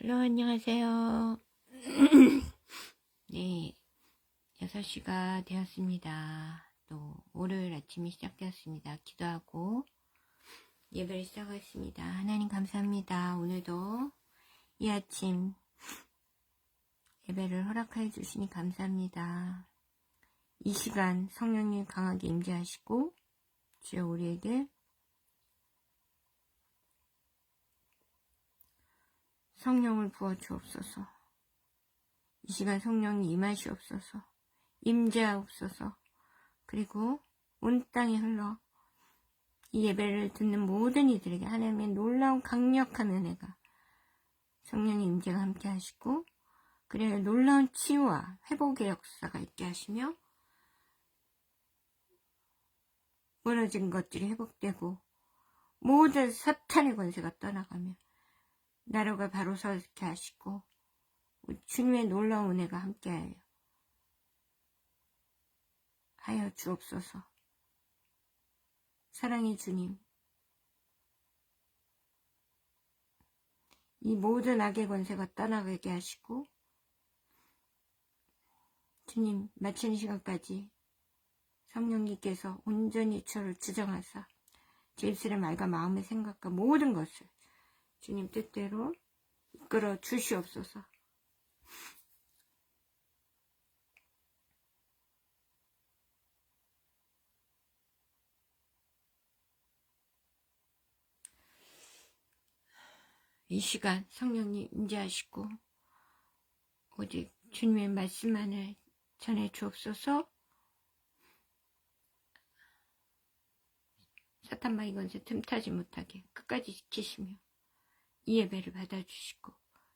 헬로 안녕하세요. 네, 6시가 되었습니다. 또 월요일 아침이 시작되었습니다. 기도하고 예배를 시작하겠습니다. 하나님 감사합니다. 오늘도 이 아침 예배를 허락하여 주시니 감사합니다. 이 시간 성령님 강하게 임재하시고 주여 우리에게 성령을 부어 주옵소서. 이 시간 성령이 임하시옵소서. 임재하옵소서. 그리고 온 땅에 흘러 이 예배를 듣는 모든 이들에게 하나님의 놀라운 강력한 은혜가 성령의 임재가 함께 하시고 그래야 놀라운 치유와 회복의 역사가 있게 하시며 무너진 것들이 회복되고 모든 사탄의 권세가 떠나가며 나라가 바로 서게 하시고 주님의 놀라운 은혜가 함께하여 주옵소서. 사랑의 주님, 이 모든 악의 권세가 떠나가게 하시고 주님 마치는 시간까지 성령님께서 온전히 저를 주장하사 제 입술의 말과 마음의 생각과 모든 것을 주님 뜻대로 이끌어 주시옵소서. 이 시간 성령님 임재하시고 오직 주님의 말씀만을 전해 주옵소서. 사탄마귀 권세 틈타지 못하게 끝까지 지키시며 이 예배를 받아주시고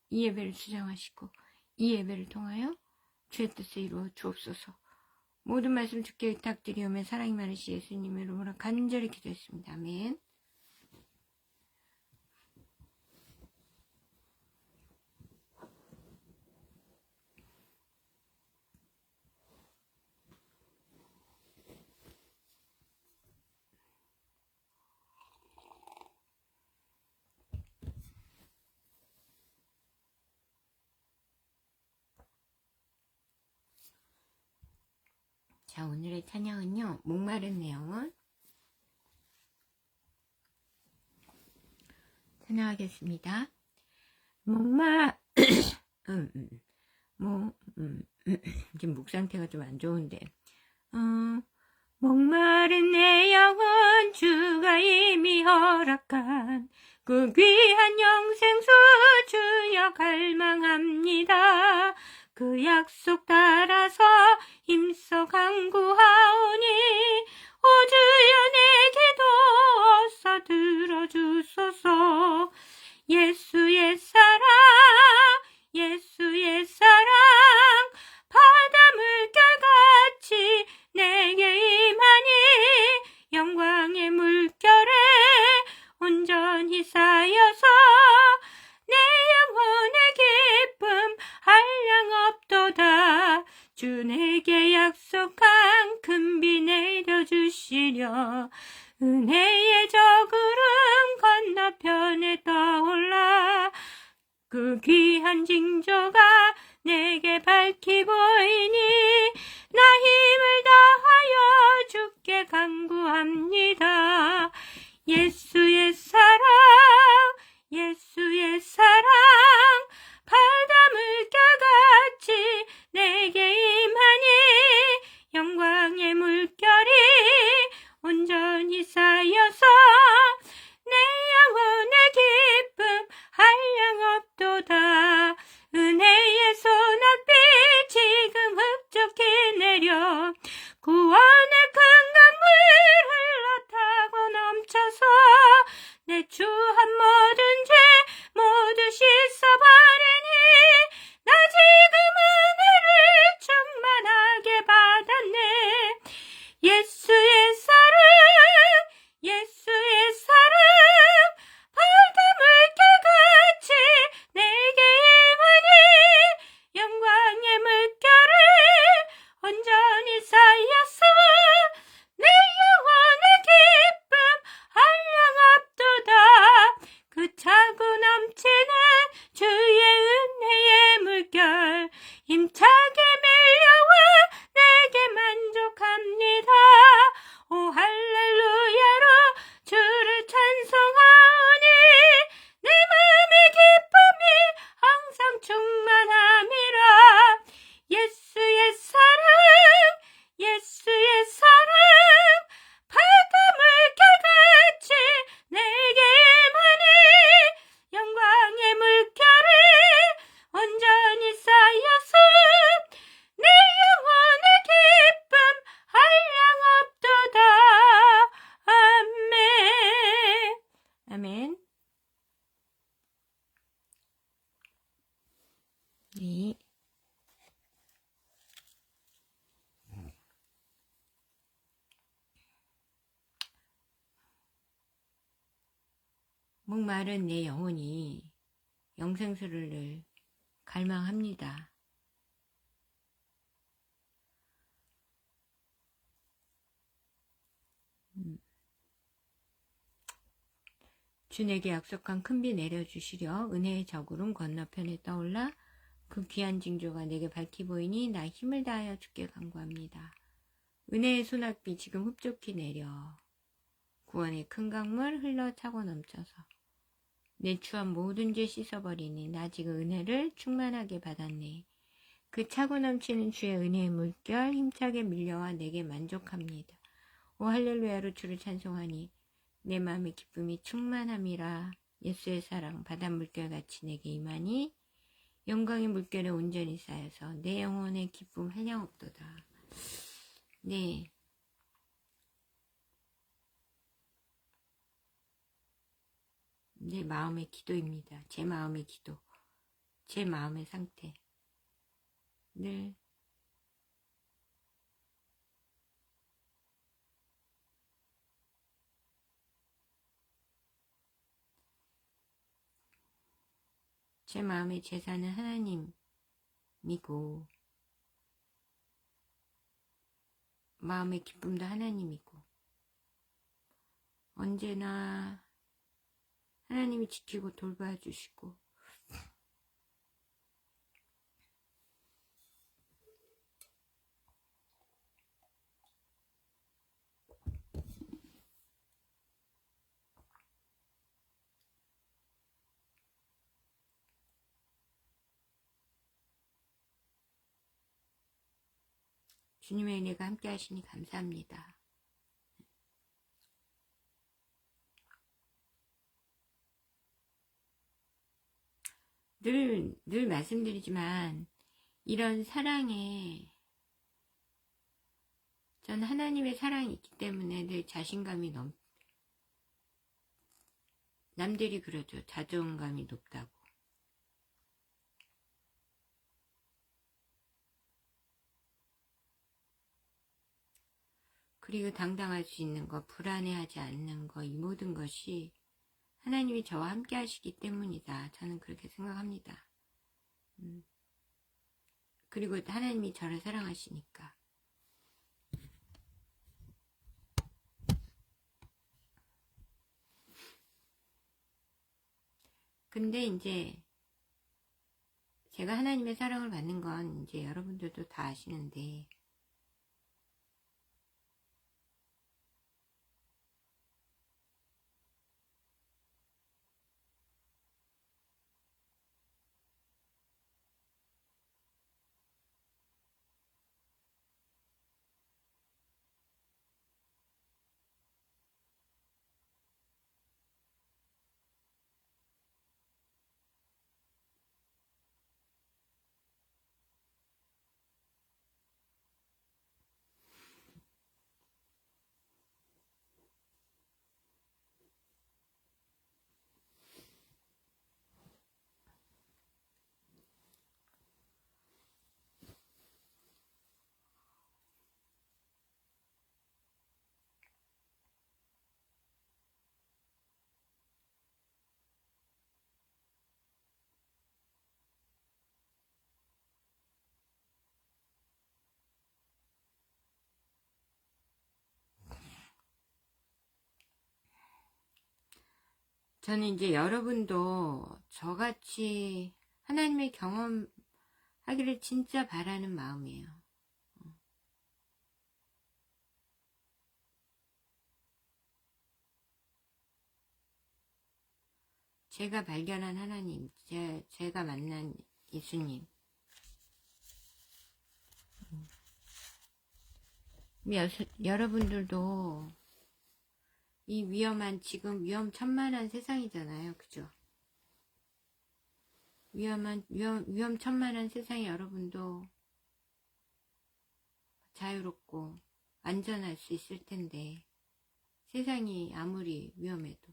이 예배를 주장하시고 이 예배를 통하여 주의 뜻을 이루어 주옵소서. 모든 말씀 주께 부탁드리오며 사랑이 많으시 예수님의 이름으로 간절히 기도했습니다. 아멘. 자, 오늘의 찬양은요, 목마른 내 영혼 찬양하겠습니다. 지금 목 상태가 좀 안 좋은데, 목마른 내 영혼 주가 이미 허락한 그 귀한 영생수 주여 갈망합니다. 그 약속 따라서 힘써 간구하오니 오 주여 내 기도 어서 들어주소서. 예수의 사랑 예수의 사랑 바닷물결같이 내게 임하니 영광의 물결에 온전히 쌓여서 내 영혼의 기쁨 한량없도다. 주 내게 약속한 큰 비 내려주시려 은혜의 저구름 건너편에 떠올라 그 귀한 징조가 내게 밝히 보이니 나 힘을 다하여 주께 간구합니다. 예수의 사랑 예수의 사랑 바닷물결같이 내게 임하니 영광의 물결이 온전히 쌓여서 내 영혼의 기쁨 한량없도다. 은혜의 소낙비 지금 흡족히 내려 구원의 큰 강물 흘러타고 넘쳐서 목마른 내 영혼이 영생수를 갈망합니다. 주 내게 약속한 큰 비 내려주시려 은혜의 저구름 건너편에 떠올라 그 귀한 징조가 내게 밝히 보이니 나 힘을 다하여 주께 간구합니다. 은혜의 소낙비 지금 흡족히 내려 구원의 큰 강물 흘러 차고 넘쳐서 내 추한 모든 죄 씻어버리니 나 지금 은혜를 충만하게 받았네. 그 차고 넘치는 주의 은혜의 물결 힘차게 밀려와 내게 만족합니다. 오 할렐루야로 주를 찬송하니 내 마음의 기쁨이 충만함이라. 예수의 사랑 바닷물결같이 내게 임하니 영광의 물결에 온전히 쌓여서 내 영혼의 기쁨 한량없도다. 네, 내 마음의 기도입니다. 제 마음의 기도, 제 마음의 상태. 늘 제 마음의 제사는 하나님이고 마음의 기쁨도 하나님이고 언제나 하나님이 지키고 돌봐주시고 주님의 은혜가 함께 하시니 감사합니다. 늘 말씀드리지만 이런 사랑에 전 하나님의 사랑이 있기 때문에 늘 자신감이 남들이 그러죠. 자존감이 높다고. 그리고 당당할 수 있는 것, 불안해하지 않는 것, 이 모든 것이 하나님이 저와 함께 하시기 때문이다. 저는 그렇게 생각합니다. 그리고 하나님이 저를 사랑하시니까. 근데 이제 제가 하나님의 사랑을 받는 건 이제 여러분들도 다 아시는데 저는 이제 여러분도 저같이 하나님의 경험하기를 진짜 바라는 마음이에요. 제가 발견한 하나님, 제가 만난 예수님. 여러분들도 이 위험한, 지금 위험천만한 세상이잖아요. 그죠? 위험천만한 세상에 여러분도 자유롭고 안전할 수 있을 텐데, 세상이 아무리 위험해도.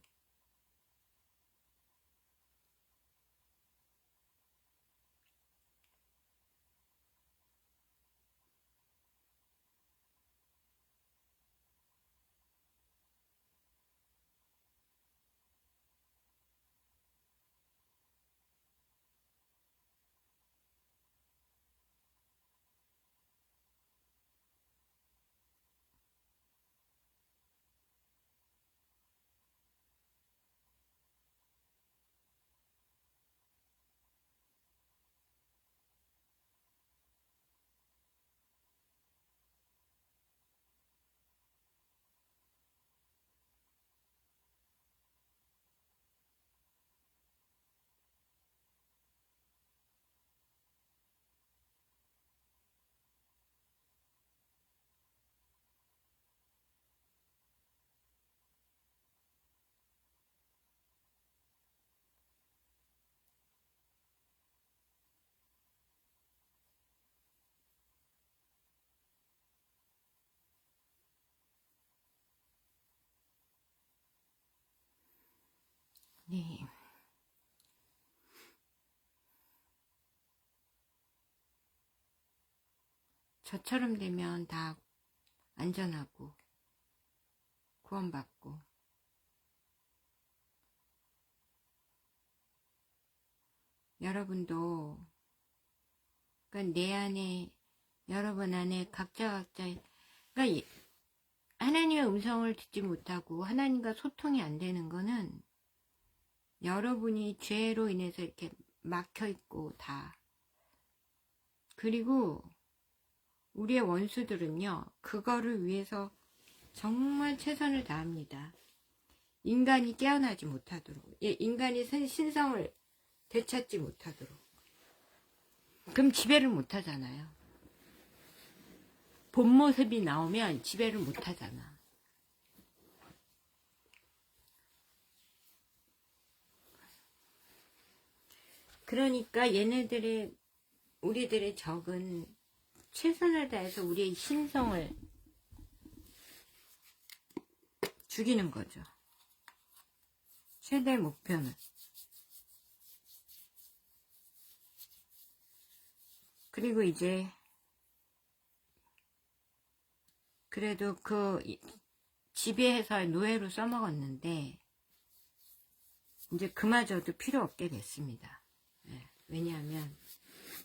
네. 저처럼 되면 다 안전하고 구원받고, 여러분도 그러니까 내 안에, 여러분 안에 각자 그러니까 하나님의 음성을 듣지 못하고 하나님과 소통이 안 되는 거는 여러분이 죄로 인해서 이렇게 막혀있고 다. 그리고 우리의 원수들은요, 그거를 위해서 정말 최선을 다합니다. 인간이 깨어나지 못하도록, 인간이 신성을 되찾지 못하도록. 그럼 지배를 못하잖아요. 본 모습이 나오면 지배를 못하잖아. 그러니까 얘네들의, 우리들의 적은 최선을 다해서 우리의 신성을 죽이는 거죠. 최대 목표는. 그리고 이제 그래도 그 지배해서 노예로 써먹었는데 이제 그마저도 필요 없게 됐습니다. 네, 왜냐하면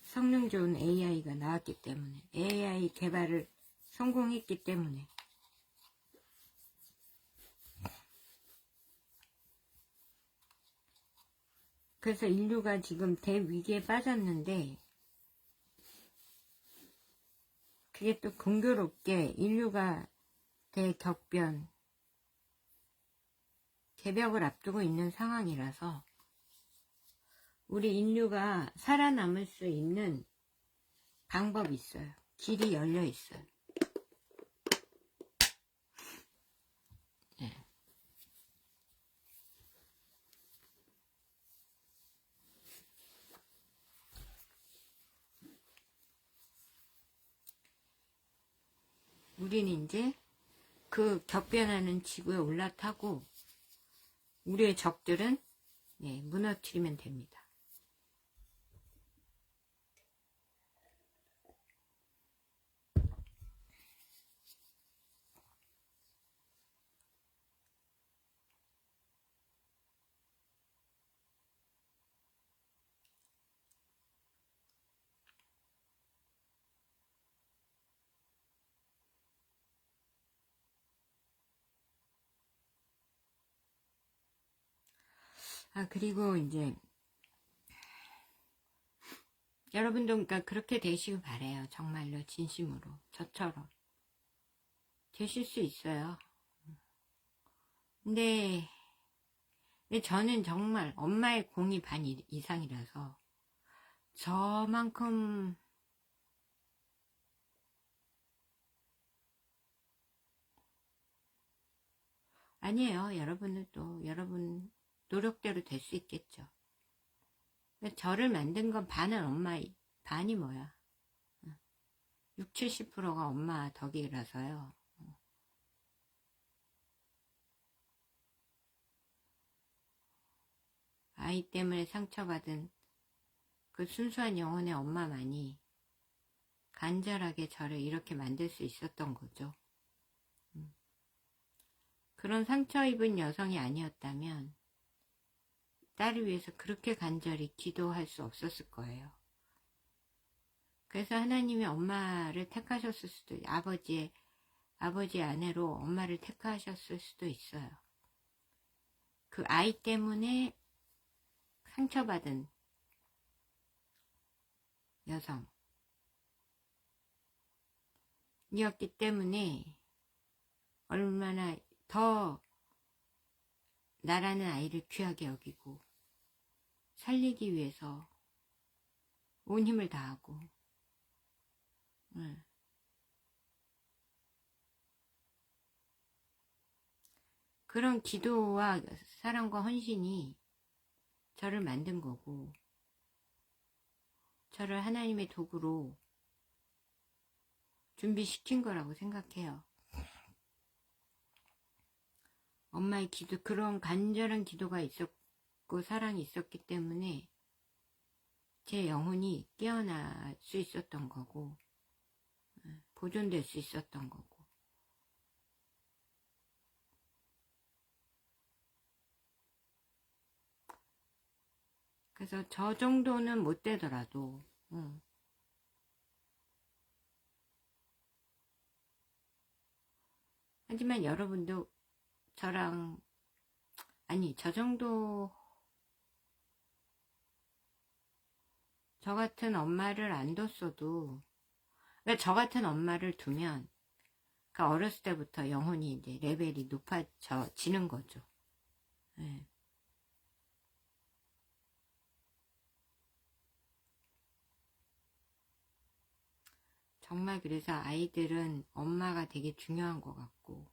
성능 좋은 AI가 나왔기 때문에, AI 개발을 성공했기 때문에. 그래서 인류가 지금 대위기에 빠졌는데, 그게 또 공교롭게 인류가 대격변, 개벽을 앞두고 있는 상황이라서 우리 인류가 살아남을 수 있는 방법이 있어요. 길이 열려 있어요. 네. 우리는 이제 그 격변하는 지구에 올라타고 우리의 적들은 무너뜨리면 됩니다. 그리고 이제 여러분도 그러니까 그렇게 되시길 바래요. 정말로 진심으로 저처럼 되실 수 있어요. 근데 저는 정말 엄마의 공이 반 이상이라서 저만큼 아니에요. 여러분은 또 여러분 노력대로 될 수 있겠죠. 저를 만든 건 반은 엄마, 반이 뭐야. 60, 70%가 엄마 덕이라서요. 아이 때문에 상처받은 그 순수한 영혼의 엄마만이 간절하게 저를 이렇게 만들 수 있었던 거죠. 그런 상처 입은 여성이 아니었다면 딸을 위해서 그렇게 간절히 기도할 수 없었을 거예요. 그래서 하나님이 엄마를 택하셨을 수도, 아버지의 아내로 엄마를 택하셨을 수도 있어요. 그 아이 때문에 상처받은 여성이었기 때문에 얼마나 더 나라는 아이를 귀하게 여기고 살리기 위해서 온 힘을 다하고 그런 기도와 사랑과 헌신이 저를 만든 거고 저를 하나님의 도구로 준비시킨 거라고 생각해요. 엄마의 기도, 그런 간절한 기도가 있고 사랑이 있었기 때문에 제 영혼이 깨어날 수 있었던 거고, 보존될 수 있었던 거고. 그래서 저 정도는 못 되더라도, 하지만 여러분도 저랑, 아니, 저 정도, 저 같은 엄마를 안 뒀어도, 그러니까 저 같은 엄마를 두면, 그러니까 어렸을 때부터 영혼이 이제 레벨이 높아지는 거죠. 네. 정말 그래서 아이들은 엄마가 되게 중요한 것 같고,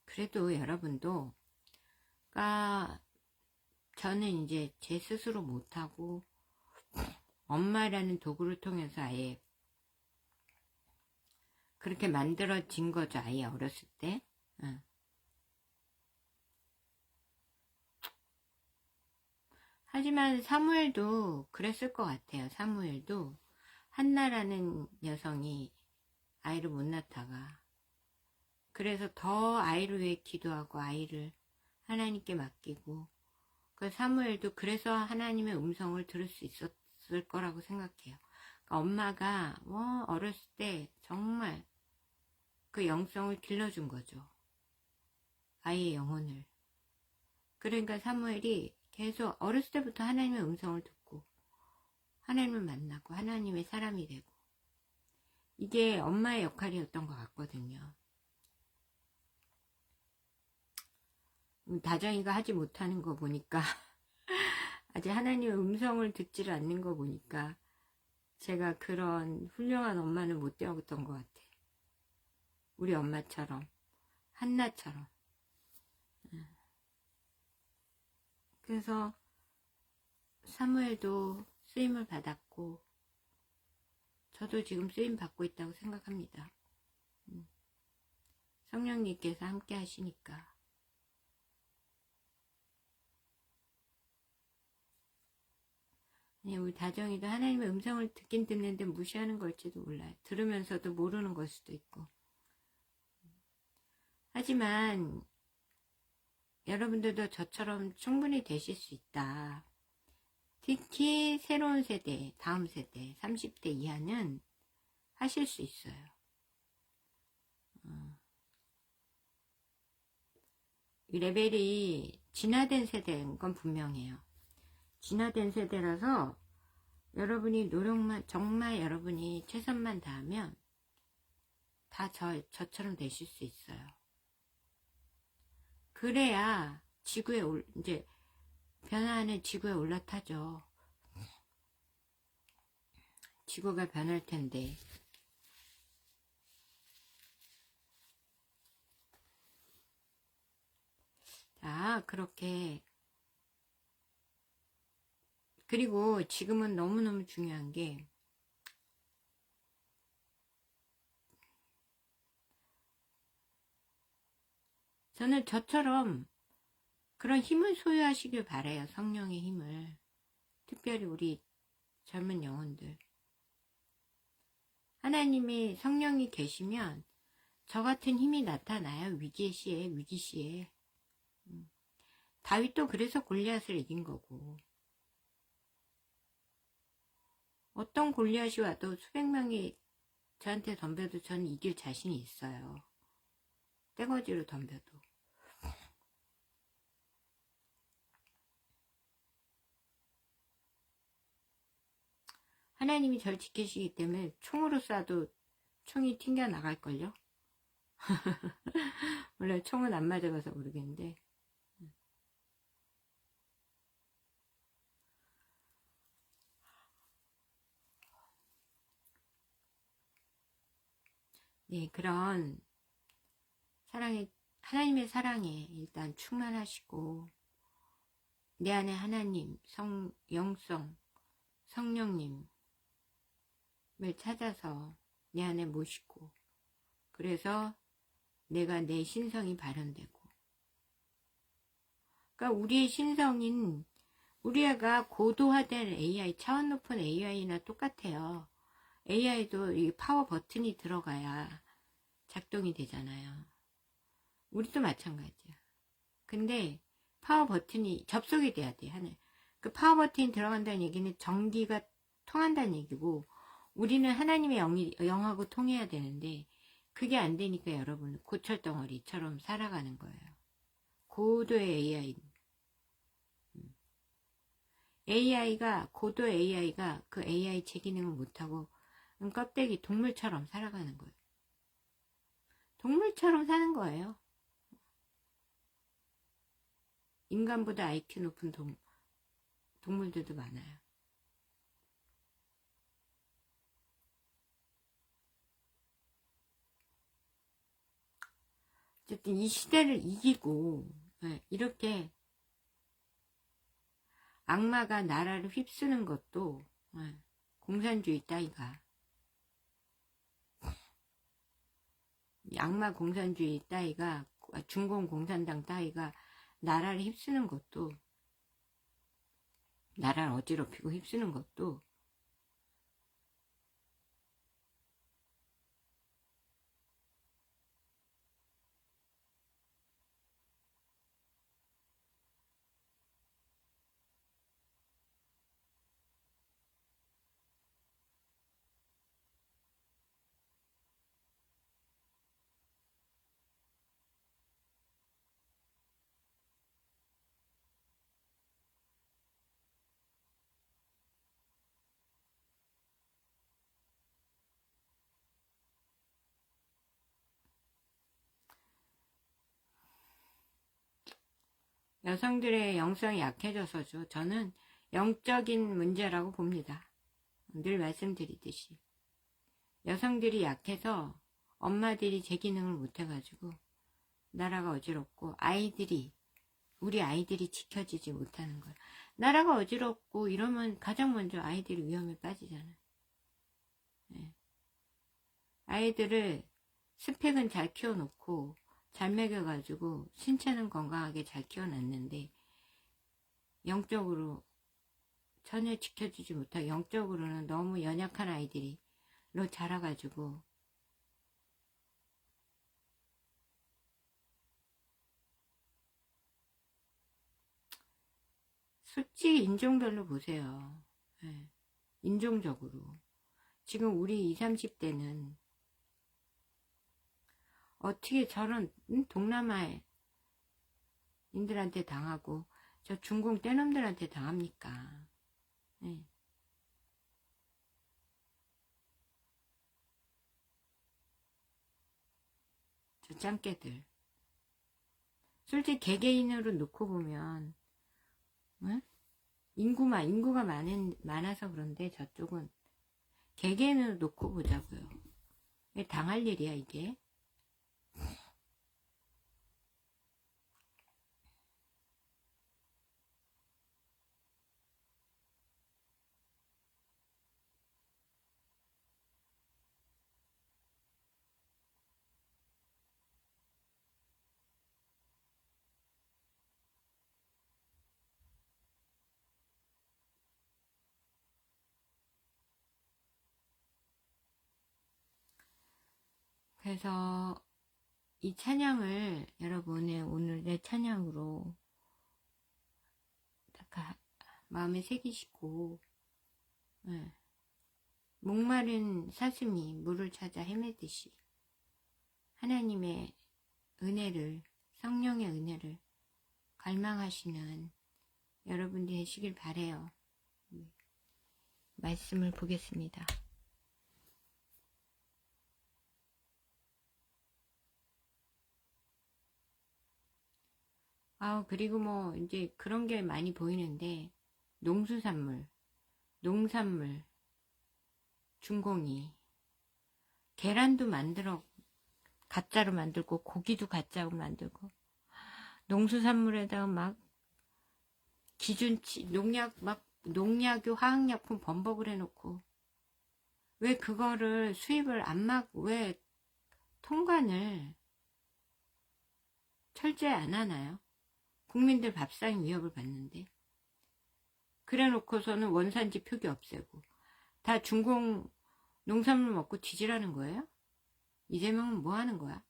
그래도 여러분도, 그러니까 저는 이제 제 스스로 못하고, 엄마라는 도구를 통해서 아예 그렇게 만들어진 거죠. 아예 어렸을 때. 하지만 사무엘도 그랬을 것 같아요. 사무엘도 한나라는 여성이 아이를 못 낳다가, 그래서 더 아이를 위해 기도하고 아이를 하나님께 맡기고, 그 사무엘도 그래서 하나님의 음성을 들을 수 있었을 거라고 생각해요. 그러니까 엄마가 어렸을 때 정말 그 영성을 길러준 거죠. 아이의 영혼을. 그러니까 사무엘이 계속 어렸을 때부터 하나님의 음성을 듣고 하나님을 만나고 하나님의 사람이 되고, 이게 엄마의 역할이었던 것 같거든요. 다정이가 하지 못하는 거 보니까 아직 하나님의 음성을 듣지를 않는 거 보니까 제가 그런 훌륭한 엄마는 못 되었던 것 같아. 우리 엄마처럼, 한나처럼. 그래서 사무엘도 쓰임을 받았고, 저도 지금 쓰임 받고 있다고 생각합니다. 성령님께서 함께 하시니까. 우리 다정이도 하나님의 음성을 듣긴 듣는데 무시하는 걸지도 몰라요. 들으면서도 모르는 걸 수도 있고. 하지만 여러분들도 저처럼 충분히 되실 수 있다. 특히 새로운 세대, 다음 세대, 30대 이하는 하실 수 있어요. 이 레벨이 진화된 세대인 건 분명해요. 진화된 세대라서 여러분이 노력만, 정말 여러분이 최선만 다하면 다 저처럼 되실 수 있어요. 그래야 지구에 이제 변화하는 지구에 올라타죠. 지구가 변할 텐데. 자, 그렇게. 그리고 지금은 너무너무 중요한 게, 저는 저처럼 그런 힘을 소유하시길 바래요. 성령의 힘을. 특별히 우리 젊은 영혼들. 하나님의 성령이 계시면 저 같은 힘이 나타나요. 위기 시에. 다윗도 그래서 골리앗을 이긴 거고. 어떤 골리앗이 와도 수백 명이 저한테 덤벼도 저는 이길 자신이 있어요. 떼거지로 덤벼도. 하나님이 절 지키시기 때문에 총으로 쏴도 총이 튕겨 나갈걸요? 원래 총은 안 맞아봐서 모르겠는데. 네, 그런 하나님의 사랑에 일단 충만하시고, 내 안에 하나님, 영성, 성령님을 찾아서 내 안에 모시고, 그래서 내가 내 신성이 발현되고, 그러니까 우리의 신성인, 우리가 고도화된 AI, 차원 높은 AI나 똑같아요. AI도 이 파워 버튼이 들어가야 작동이 되잖아요. 우리도 마찬가지야. 근데 파워 버튼이 접속이 돼야 돼. 그 파워 버튼이 들어간다는 얘기는 전기가 통한다는 얘기고, 우리는 하나님의 영하고 통해야 되는데 그게 안 되니까 여러분 고철덩어리처럼 살아가는 거예요. 고도의 고도 AI가 그 AI 제 기능을 못하고 껍데기 동물처럼 살아가는 거예요. 동물처럼 사는 거예요. 인간보다 IQ 높은 동물들도 많아요. 어쨌든 이 시대를 이기고, 이렇게 악마가 나라를 휩쓰는 것도 공산주의 따위가, 악마 공산주의 따위가, 중공 공산당 따위가 나라를 휩쓰는 것도, 나라를 어지럽히고 휩쓰는 것도 여성들의 영성이 약해져서죠. 저는 영적인 문제라고 봅니다. 늘 말씀드리듯이 여성들이 약해서 엄마들이 제 기능을 못해가지고 나라가 어지럽고 우리 아이들이 지켜지지 못하는 거예요. 나라가 어지럽고 이러면 가장 먼저 아이들이 위험에 빠지잖아요. 네. 아이들을 스펙은 잘 키워놓고 잘 먹여가지고 신체는 건강하게 잘 키워놨는데 영적으로 전혀 지켜주지 못하고 영적으로는 너무 연약한 아이들로 자라가지고 솔직히 인종별로 보세요. 네. 인종적으로 지금 우리 20, 30대는 어떻게 저런 동남아 인들한테 당하고 저 중공 떼놈들한테 당합니까? 네. 저 짱깨들 솔직히 개개인으로 놓고 보면 인구가 많아서 그런데 저쪽은 개개인으로 놓고 보자고요. 당할 일이야 이게. 그래서 이 찬양을 여러분의 오늘의 찬양으로 마음에 새기시고 목마른 사슴이 물을 찾아 헤매듯이 하나님의 은혜를, 성령의 은혜를 갈망하시는 여러분들이 되시길 바래요. 말씀을 보겠습니다. 그리고 뭐 이제 그런 게 많이 보이는데, 농수산물, 농산물, 중공이 계란도 만들어 가짜로 만들고, 고기도 가짜로 만들고, 농수산물에다가 막 기준치 농약유 화학약품 범벅을 해놓고, 왜 그거를 수입을 왜 통관을 철저히 안 하나요? 국민들 밥상 위협을 받는데. 그래 놓고서는 원산지 표기 없애고 다 중공 농산물 먹고 뒤지라는 거예요? 이재명은 뭐 하는 거야?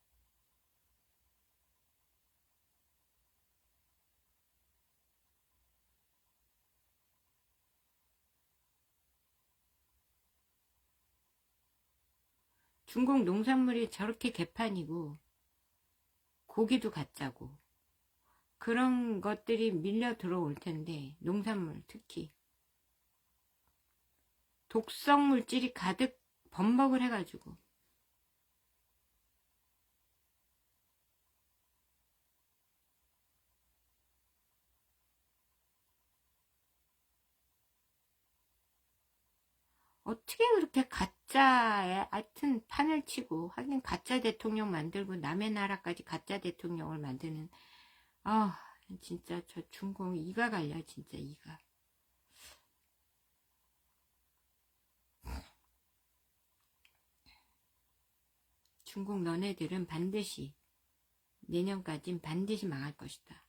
중국 농산물이 저렇게 개판이고 고기도 가짜고 그런 것들이 밀려 들어올 텐데, 농산물 특히 독성 물질이 가득 범벅을 해가지고 어떻게 그렇게 가짜에 하여튼 판을 치고, 하긴 가짜 대통령 만들고 남의 나라까지 가짜 대통령을 만드는, 진짜 저 중공 이가 갈려, 진짜 이가. 중국 너네들은 반드시 내년까진 반드시 망할 것이다.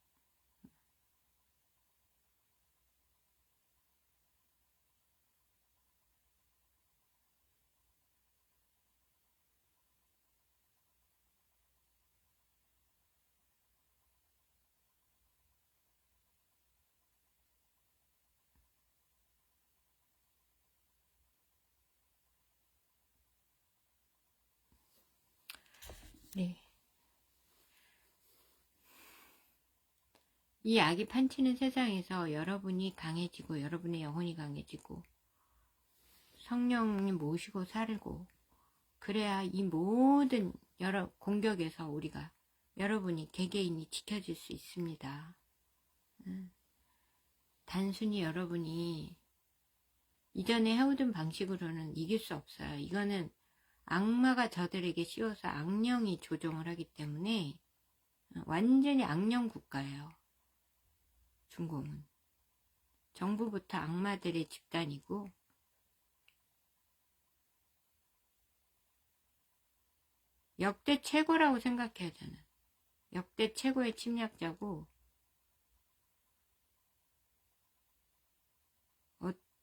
네. 이 악이 판치는 세상에서 여러분이 강해지고, 여러분의 영혼이 강해지고, 성령님 모시고 살고, 그래야 이 모든 공격에서 여러분이 개개인이 지켜질 수 있습니다. 단순히 여러분이 이전에 해오던 방식으로는 이길 수 없어요. 이거는 악마가 저들에게 씌워서 악령이 조종을 하기 때문에 완전히 악령 국가예요. 중공은 정부부터 악마들의 집단이고, 역대 최고라고 생각해요. 저는 역대 최고의 침략자고,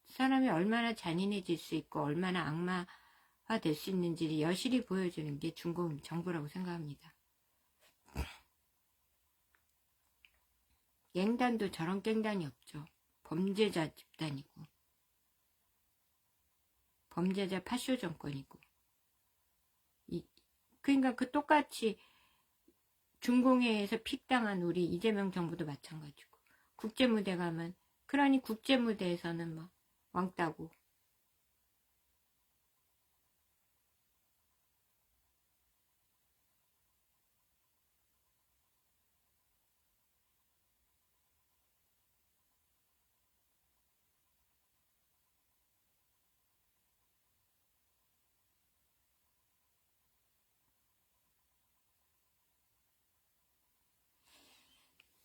사람이 얼마나 잔인해질 수 있고 얼마나 악마화 될 수 있는지를 여실히 보여주는 게 중공 정부라고 생각합니다. 갱단도 저런 갱단이 없죠. 범죄자 집단이고, 범죄자 파쇼 정권이고. 그러니까 그 똑같이 중공회에서 픽당한 우리 이재명 정부도 마찬가지고, 국제무대 가면, 그러니 국제무대에서는 막 왕따고,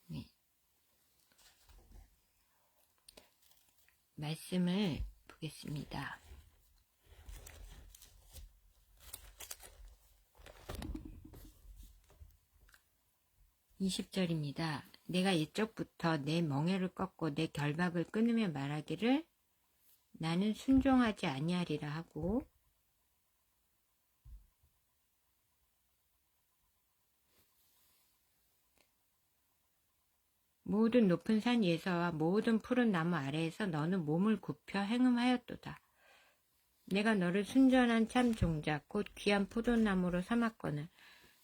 네. 말씀을 보겠습니다. 20절입니다. 내가 옛적부터 내 멍에를 꺾고 내 결박을 끊으며 말하기를 나는 순종하지 아니하리라 하고, 모든 높은 산 위에서와 모든 푸른 나무 아래에서 너는 몸을 굽혀 행음하였도다. 내가 너를 순전한 참 종자 곧 귀한 포도나무로 삼았거늘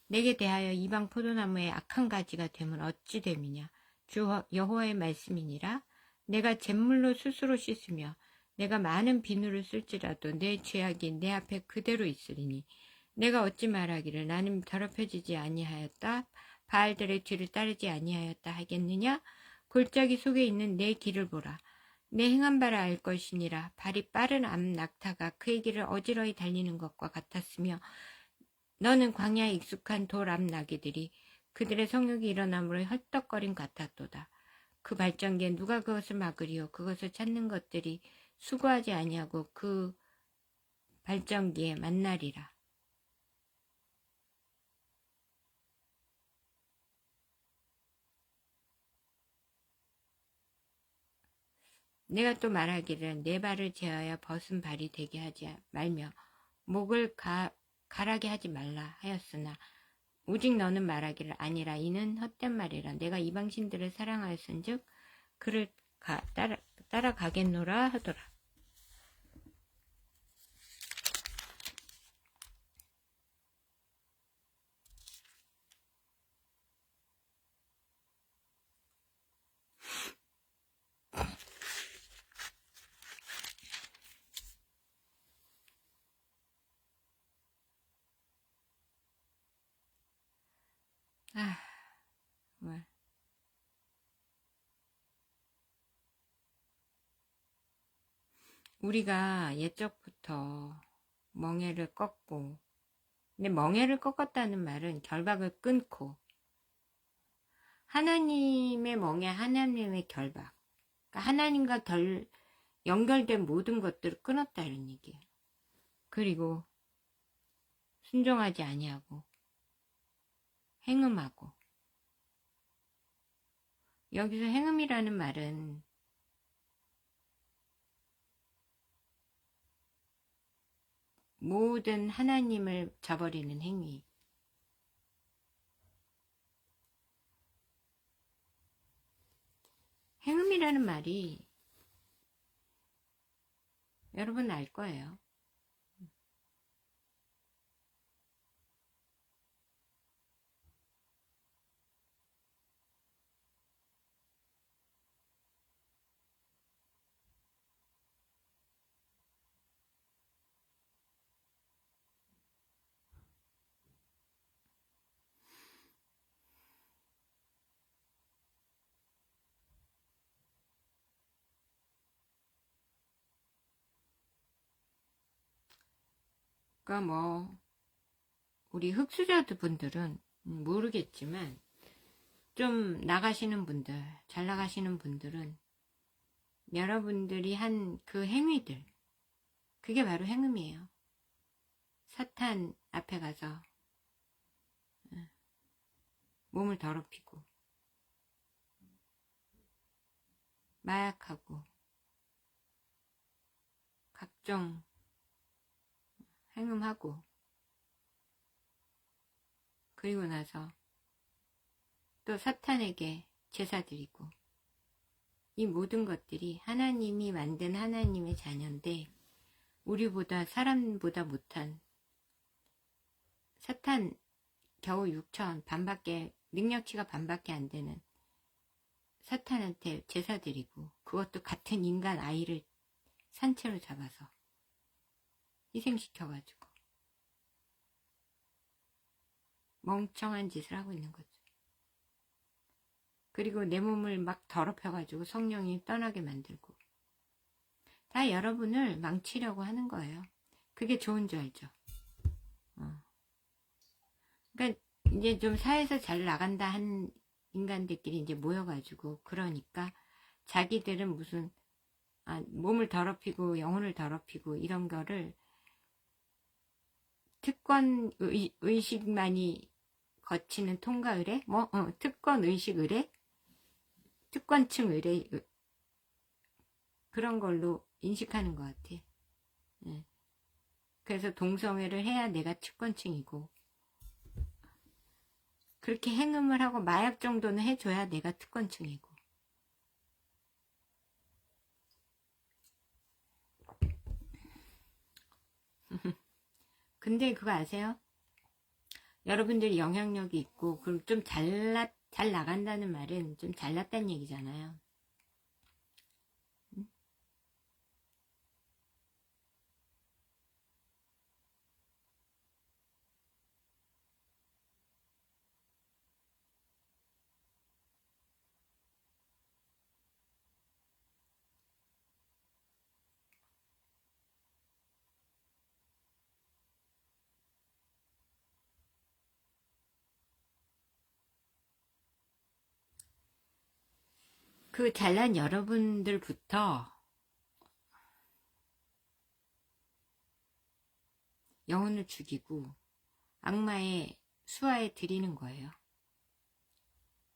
내게 대하여 이방 포도나무의 악한 가지가 되면 어찌 됨이냐. 주 여호와의 말씀이니라. 내가 잿물로 스스로 씻으며 내가 많은 비누를 쓸지라도 내 죄악이 내 앞에 그대로 있으리니 내가 어찌 말하기를 나는 더럽혀지지 아니하였다. 바알들의 뒤를 따르지 아니하였다 하겠느냐. 골짜기 속에 있는 내 길을 보라. 내 행한 바를 알 것이니라. 발이 빠른 암 낙타가 그의 길을 어지러이 달리는 것과 같았으며 너는 광야에 익숙한 돌 앞 나귀들이 그들의 성욕이 일어남으로 헐떡거림 같았도다. 그 발전기에 누가 그것을 막으리요. 그것을 찾는 것들이 수고하지 아니하고 그 발전기에 만나리라. 내가 또 말하기를 내 발을 제하여 벗은 발이 되게 하지 말며 목을 가라게 하지 말라 하였으나 오직 너는 말하기를 아니라 이는 헛된 말이라. 내가 이방신들을 사랑하였은즉 그를 따라가겠노라 하더라. 정말. 우리가 옛적부터 멍에를 꺾고, 근데 멍에를 꺾었다는 말은 결박을 끊고, 하나님의 멍에 하나님의 결박, 그러니까 하나님과 연결된 모든 것들을 끊었다 이런 얘기예요. 그리고 순종하지 아니하고 행음하고, 여기서 행음이라는 말은 모든 하나님을 저버리는 행위. 행음이라는 말이 여러분 알 거예요. 그러니까 뭐 우리 흑수저들 분들은 모르겠지만 좀 나가시는 분들, 잘 나가시는 분들은 여러분들이 한 그 행위들, 그게 바로 행음이에요. 사탄 앞에 가서 몸을 더럽히고 마약하고 각종 행음하고 그리고 나서 또 사탄에게 제사 드리고, 이 모든 것들이 하나님이 만든 하나님의 자녀인데 우리보다 사람보다 못한 사탄 겨우 6천 반밖에 능력치가 반밖에 안 되는 사탄한테 제사 드리고, 그것도 같은 인간 아이를 산채로 잡아서 희생시켜가지고 멍청한 짓을 하고 있는 거죠. 그리고 내 몸을 막 더럽혀가지고 성령이 떠나게 만들고, 다 여러분을 망치려고 하는 거예요. 그게 좋은 줄 알죠? 그러니까 이제 좀 사회에서 잘 나간다 한 인간들끼리 이제 모여가지고, 그러니까 자기들은 무슨 몸을 더럽히고 영혼을 더럽히고 이런 거를 특권 의식만이 거치는 통과 의례? 특권 의식 의례? 특권층 의례? 그런 걸로 인식하는 것 같아. 예. 그래서 동성애를 해야 내가 특권층이고, 그렇게 행음을 하고 마약 정도는 해줘야 내가 특권층이고. 근데 그거 아세요? 여러분들이 영향력이 있고 그럼 좀 잘 나간다는 말은 좀 잘났다는 얘기잖아요. 그 잘난 여러분들부터 영혼을 죽이고 악마의 수하에 들이는 거예요.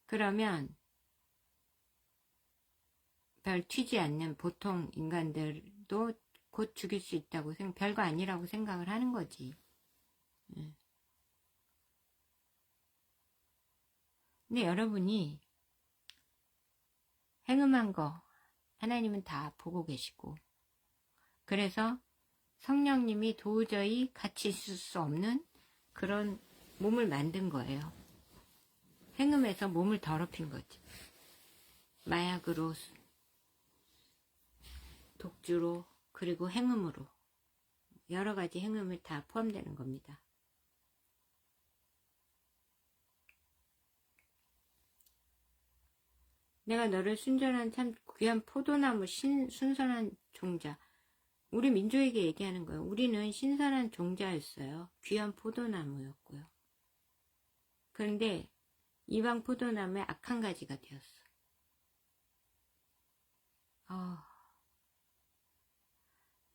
그러면 별 튀지 않는 보통 인간들도 곧 죽일 수 있다고 별거 아니라고 생각을 하는 거지. 근데 여러분이 행음한 거 하나님은 다 보고 계시고, 그래서 성령님이 도저히 같이 있을 수 없는 그런 몸을 만든 거예요. 행음해서 몸을 더럽힌 거지. 마약으로, 독주로, 그리고 행음으로 여러 가지 행음을 다 포함되는 겁니다. 내가 너를 순전한 참 귀한 포도나무 순선한 종자. 우리 민족에게 얘기하는 거예요. 우리는 신선한 종자였어요. 귀한 포도나무였고요. 그런데 이방 포도나무의 악한 가지가 되었어.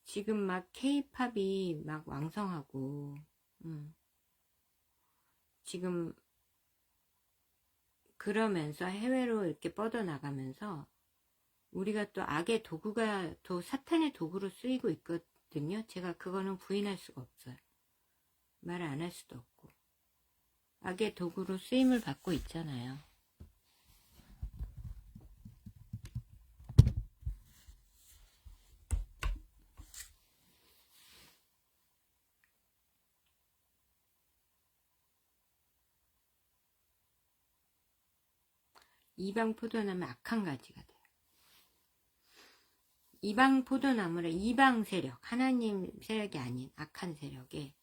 지금 막 케이팝이 막 왕성하고 지금 그러면서 해외로 이렇게 뻗어나가면서 우리가 또 악의 도구가 또 사탄의 도구로 쓰이고 있거든요. 제가 그거는 부인할 수가 없어요. 말을 안 할 수도 없고 악의 도구로 쓰임을 받고 있잖아요. 이방 포도나무 악한 가지가 돼요. 이방 포도나무를 이방 세력, 하나님 세력이 아닌 악한 세력에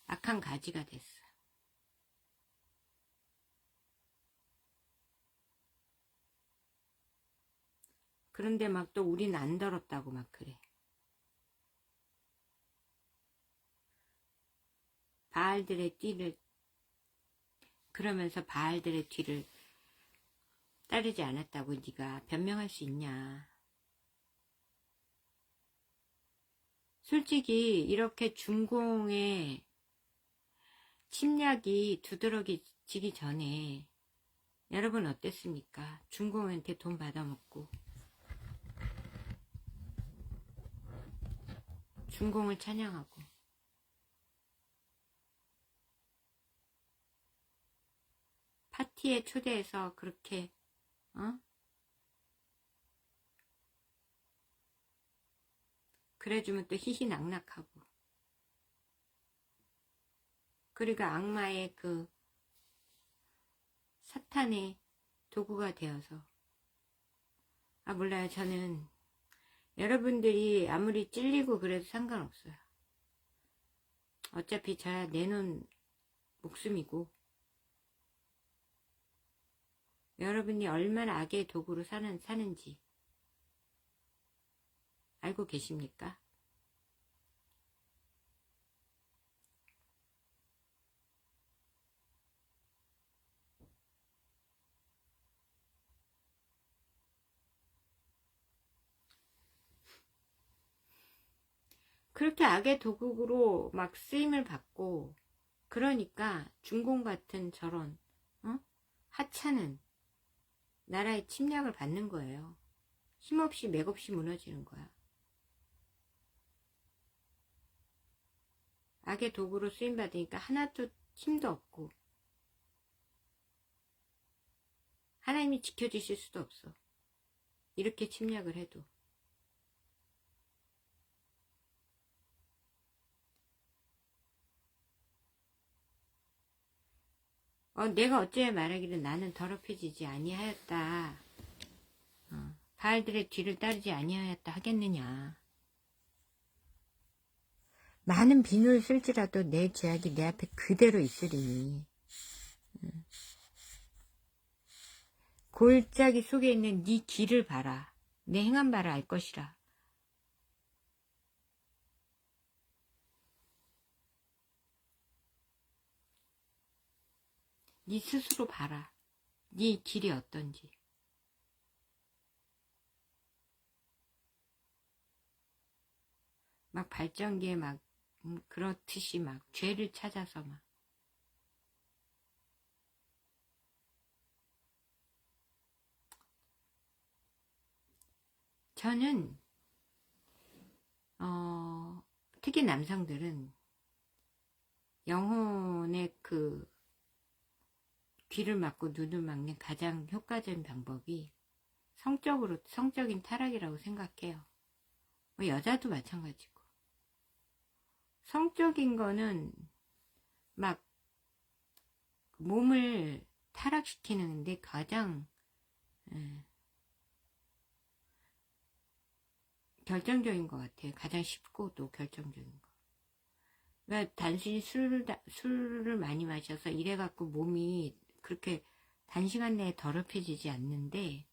악한 가지가 됐어요. 그런데 막 또 우린 안 더럽다고 막 그래. 바알들의 띠를 그러면서 바알들의 뒤를 따르지 않았다고 네가 변명할 수 있냐. 솔직히 이렇게 중공의 침략이 두드러지기 전에 여러분 어땠습니까? 중공한테 돈 받아먹고 중공을 찬양하고 파티에 초대해서 그렇게 그래주면 또 희희낙낙하고 그리고 악마의 그 사탄의 도구가 되어서 몰라요. 저는 여러분들이 아무리 찔리고 그래도 상관없어요. 어차피 저야 내놓은 목숨이고 여러분이 얼마나 악의 도구로 사는지 알고 계십니까? 그렇게 악의 도구로 막 쓰임을 받고 그러니까 중공 같은 저런 하찮은 나라의 침략을 받는 거예요. 힘없이 맥없이 무너지는 거야. 악의 도구로 쓰임받으니까 하나도 힘도 없고 하나님이 지켜주실 수도 없어. 이렇게 침략을 해도. 내가 어째 말하기를 나는 더럽혀지지 아니하였다. 바알들의 뒤를 따르지 아니하였다 하겠느냐. 많은 비누를 쓸지라도 내 죄악이 내 앞에 그대로 있으리니 골짜기 속에 있는 네 길을 봐라. 내 행한 바를 알 것이라. 네 스스로 봐라. 네 길이 어떤지. 막 발전기에 막 그렇듯이 막 죄를 찾아서 막 저는 특히 남성들은 영혼의 그 귀를 막고 눈을 막는 가장 효과적인 방법이 성적인 타락이라고 생각해요. 여자도 마찬가지고. 성적인 거는 막 몸을 타락시키는데 가장 결정적인 것 같아요. 가장 쉽고 또 결정적인 거. 그러니까 단순히 술을 많이 마셔서 이래갖고 몸이 그렇게 단시간 내에 더럽혀지지 않는데,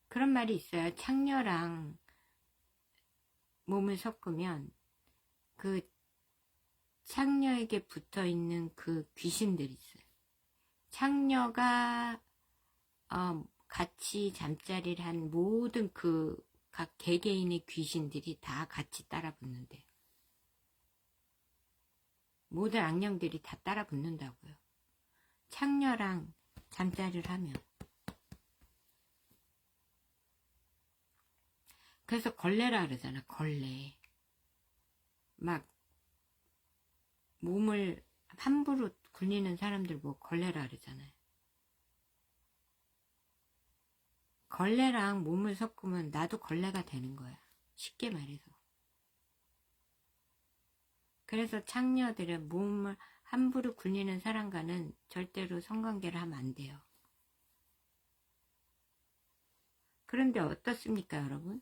그런 말이 있어요. 창녀랑 몸을 섞으면 그 창녀에게 붙어있는 그 귀신들이 있어요. 창녀가 같이 잠자리를 한 모든 그 각 개개인의 귀신들이 다 같이 따라 붙는데, 모든 악령들이 다 따라 붙는다고요. 창녀랑 잠자리를 하면. 그래서 걸레라 그러잖아. 걸레. 막 몸을 함부로 굴리는 사람들 뭐 걸레라 그러잖아요. 걸레랑 몸을 섞으면 나도 걸레가 되는 거야. 쉽게 말해서. 그래서 창녀들은 몸을 함부로 굴리는 사람과는 절대로 성관계를 하면 안 돼요. 그런데 어떻습니까, 여러분?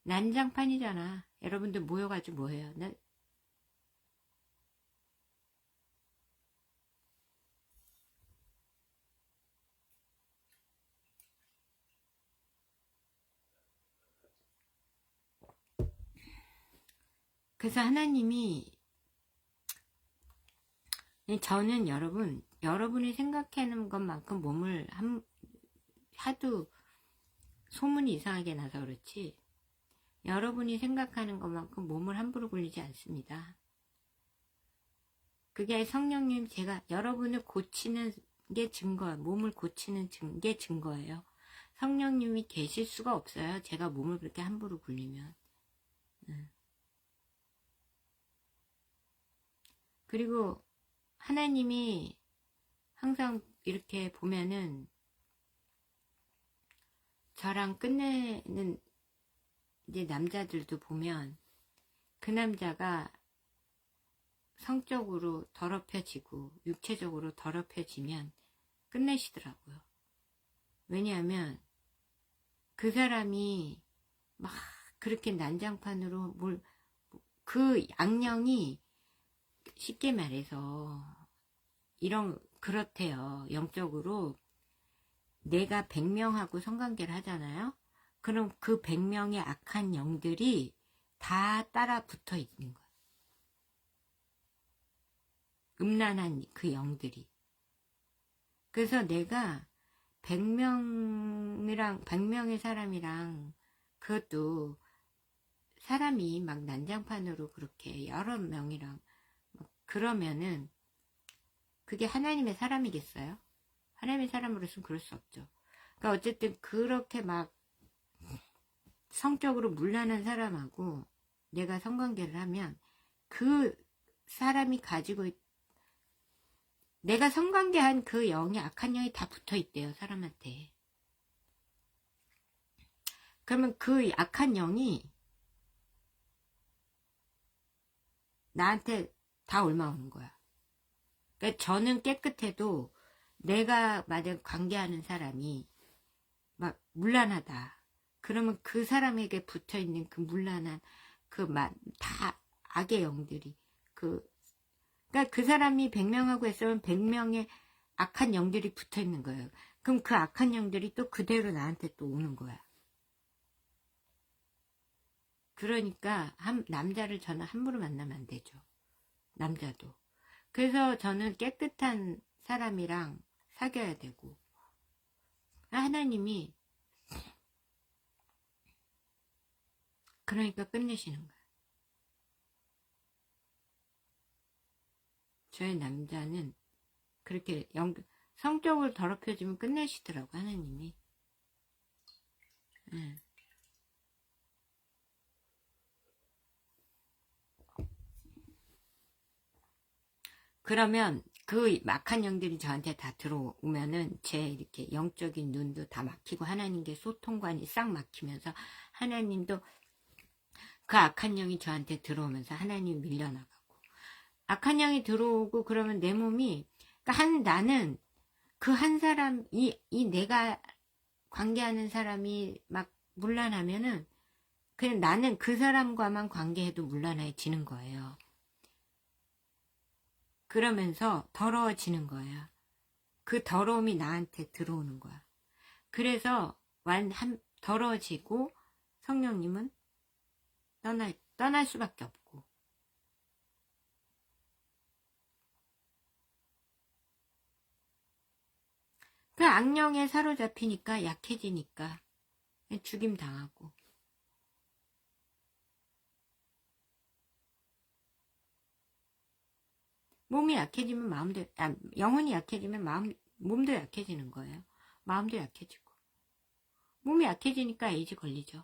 난장판이잖아. 여러분들 모여가지고 뭐해요? 그래서 하나님이, 저는 여러분이 생각하는 것만큼 몸을 하도 소문이 이상하게 나서 그렇지, 여러분이 생각하는 것만큼 몸을 함부로 굴리지 않습니다. 그게 성령님, 제가 여러분을 고치는 게 증거예요. 몸을 고치는 게 증거예요. 성령님이 계실 수가 없어요. 제가 몸을 그렇게 함부로 굴리면. 그리고 하나님이 항상 이렇게 보면은 저랑 끝내는 이제 남자들도 보면 그 남자가 성적으로 더럽혀지고 육체적으로 더럽혀지면 끝내시더라고요. 왜냐하면 그 사람이 막 그렇게 난장판으로 그 악령이 쉽게 말해서 그렇대요. 영적으로 내가 100명하고 성관계를 하잖아요. 그럼 그 100명의 악한 영들이 다 따라 붙어 있는 거예요. 음란한 그 영들이. 그래서 내가 100명의 사람이랑, 그것도 사람이 막 난장판으로 그렇게 여러 명이랑 그러면은 그게 하나님의 사람이겠어요? 하나님의 사람으로서는 그럴 수 없죠. 그러니까 어쨌든 그렇게 막 성적으로 문란한 사람하고 내가 성관계를 하면 그 사람이 가지고 내가 성관계한 그 영이, 악한 영이 다 붙어 있대요, 사람한테. 그러면 그 악한 영이 나한테 다 올라오는 거야. 그러니까 저는 깨끗해도 내가 만약 관계하는 사람이 막 문란하다. 그러면 그 사람에게 붙어있는 그 문란한 다 악의 영들이 그러니까 그 사람이 100명하고 했으면 100명의 악한 영들이 붙어있는 거예요. 그럼 그 악한 영들이 또 그대로 나한테 또 오는 거야. 그러니까 남자를 저는 함부로 만나면 안 되죠. 남자도. 그래서 저는 깨끗한 사람이랑 사귀어야 되고, 하나님이 그러니까 끝내시는 거야. 저의 남자는 그렇게 성적으로 더럽혀지면 끝내시더라고, 하나님이. 응. 그러면 그 막한 영들이 저한테 다 들어오면은 제 이렇게 영적인 눈도 다 막히고 하나님께 소통관이 싹 막히면서 하나님도 그 악한 영이 저한테 들어오면서 하나님 밀려나가고, 악한 영이 들어오고 그러면 내 몸이, 그러니까 나는 그 한 사람, 내가 관계하는 사람이 막 문란하면은 그냥 나는 그 사람과만 관계해도 문란해지는 거예요. 그러면서 더러워지는 거야. 그 더러움이 나한테 들어오는 거야. 그래서 더러워지고 성령님은 떠날 수밖에 없고. 그 악령에 사로잡히니까 약해지니까 죽임 당하고. 몸이 약해지면 영혼이 약해지면 몸도 약해지는 거예요. 마음도 약해지고. 몸이 약해지니까 에이즈 걸리죠.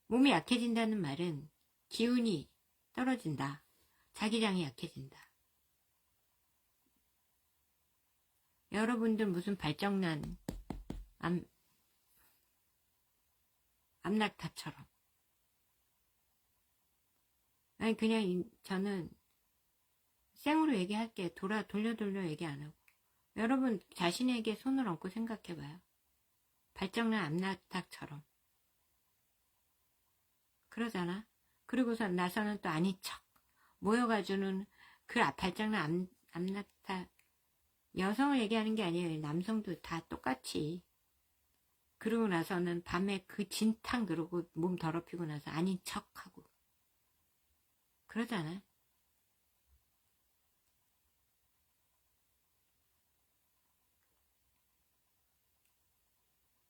몸이 약해진다는 말은 기운이 떨어진다. 자기장이 약해진다. 여러분들 무슨 발정난 암낙타처럼. 아니 그냥 저는 생으로 얘기할게. 돌려 얘기 안 하고. 여러분 자신에게 손을 얹고 생각해봐요. 발정난 암낙타처럼. 그러잖아. 그리고서 나서는 또 아닌 척 모여가지고는 그 발정난 암낙타, 여성을 얘기하는 게 아니에요. 남성도 다 똑같이. 그러고 나서는 밤에 그 진탕 그러고 몸 더럽히고 나서 아닌 척하고 그러잖아.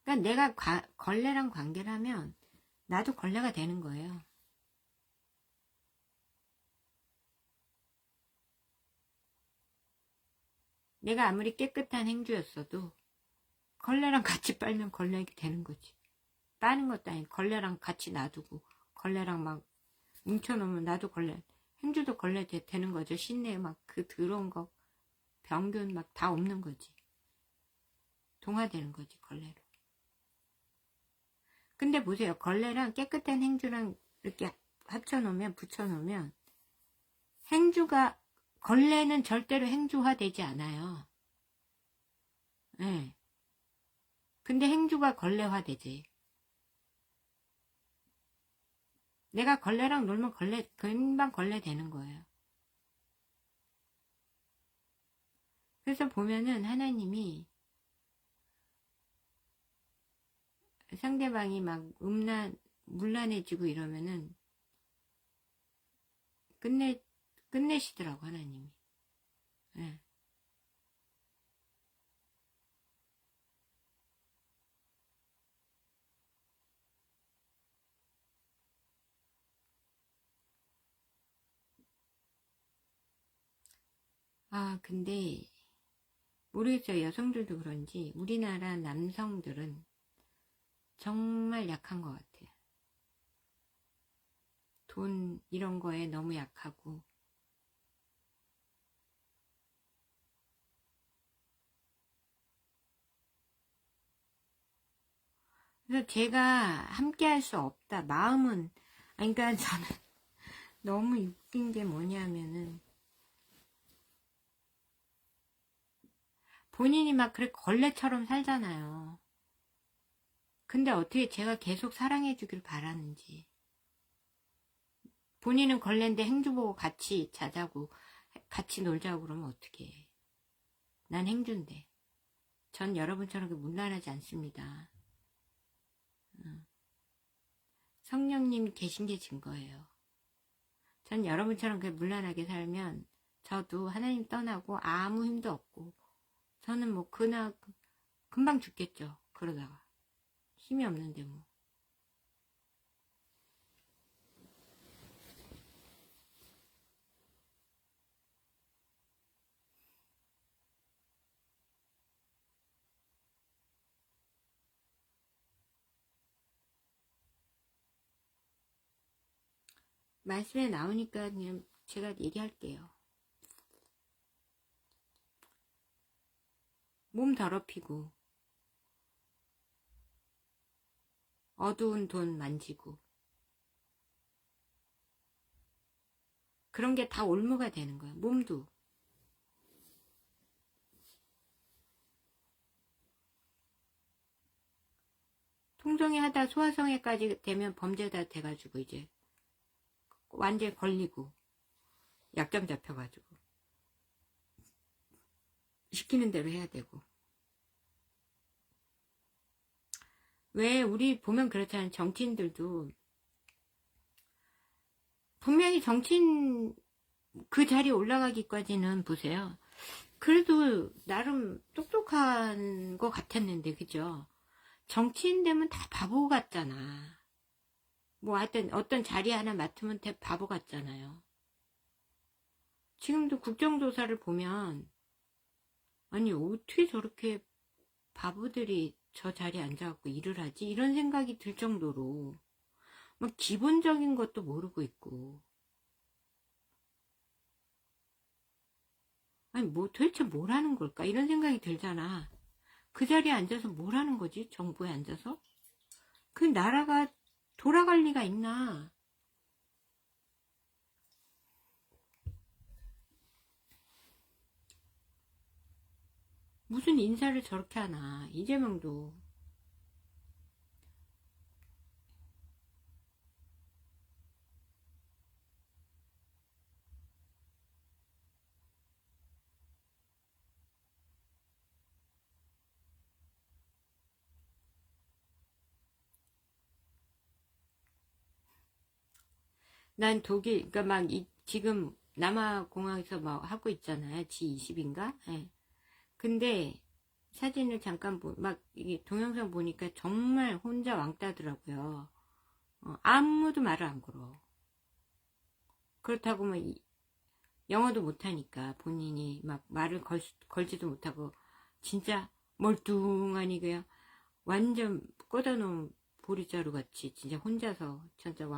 그러니까 내가 걸레랑 관계를 하면 나도 걸레가 되는 거예요. 내가 아무리 깨끗한 행주였어도 걸레랑 같이 빨면 걸레가 되는 거지. 빠는 것도 아니고 걸레랑 같이 놔두고 걸레랑 막 뭉쳐놓으면 나도 걸레, 행주도 걸레 되는 거죠. 신내에 막 그 더러운 거 병균 막 다 없는 거지. 동화되는 거지, 걸레로. 근데 보세요. 걸레랑 깨끗한 행주랑 이렇게 합쳐놓으면, 붙여놓으면 걸레는 절대로 행주화 되지 않아요. 네. 근데 행주가 걸레화 되지. 내가 걸레랑 놀면 금방 걸레 되는 거예요. 그래서 보면은 하나님이 상대방이 막 문란해지고 이러면은 끝내시더라고, 하나님이. 네. 근데 모르겠어요. 여성들도 그런지 우리나라 남성들은 정말 약한 것 같아요. 돈 이런 거에 너무 약하고. 그래서 제가 함께 할 수 없다. 마음은, 그러니까 저는 너무 웃긴 게 뭐냐면은 본인이 막 그렇게 걸레처럼 살잖아요. 근데 어떻게 제가 계속 사랑해 주길 바라는지. 본인은 걸레인데 행주 보고 같이 자자고 같이 놀자고 그러면 어떻게 해. 난 행주인데. 전 여러분처럼 문란하지 않습니다. 성령님 계신 게 증거예요. 전 여러분처럼 문란하게 살면 저도 하나님 떠나고 아무 힘도 없고 저는 뭐 금방 죽겠죠. 그러다가 힘이 없는데 뭐. 말씀에 나오니까 그냥 제가 얘기할게요. 몸 더럽히고 어두운 돈 만지고 그런 게 다 올무가 되는 거야. 몸도. 통정이 하다 소아성애까지 되면 범죄다 돼가지고 이제 완전히 걸리고 약점 잡혀가지고 시키는 대로 해야 되고. 왜 우리 보면 그렇잖아요. 정치인들도 분명히 정치인 그 자리에 올라가기까지는 보세요. 그래도 나름 똑똑한 것 같았는데 그죠? 정치인 되면 다 바보 같잖아. 뭐 하여튼 어떤 자리 하나 맡으면 다 바보 같잖아요. 지금도 국정조사를 보면 아니 어떻게 저렇게 바보들이 저 자리에 앉아갖고 일을 하지? 이런 생각이 들 정도로 막 기본적인 것도 모르고 있고 아니 뭐 도대체 뭘 하는 걸까? 이런 생각이 들잖아. 그 자리에 앉아서 뭘 하는 거지? 정부에 앉아서? 그 나라가 돌아갈 리가 있나? 무슨 인사를 저렇게 하나? 이재명도 난 독일 그러니까 막 지금 남아공항에서 막 하고 있잖아요. G20인가? 예. 근데 사진을 잠깐 막 이게 동영상 보니까 정말 혼자 왕따더라고요. 아무도 말을 안 걸어. 그렇다고 뭐 영어도 못하니까 본인이 막 말을 걸지도 못하고 진짜 멀뚱하니 그냥 완전 꽂아놓은 보리자루 같이 진짜 혼자서 진짜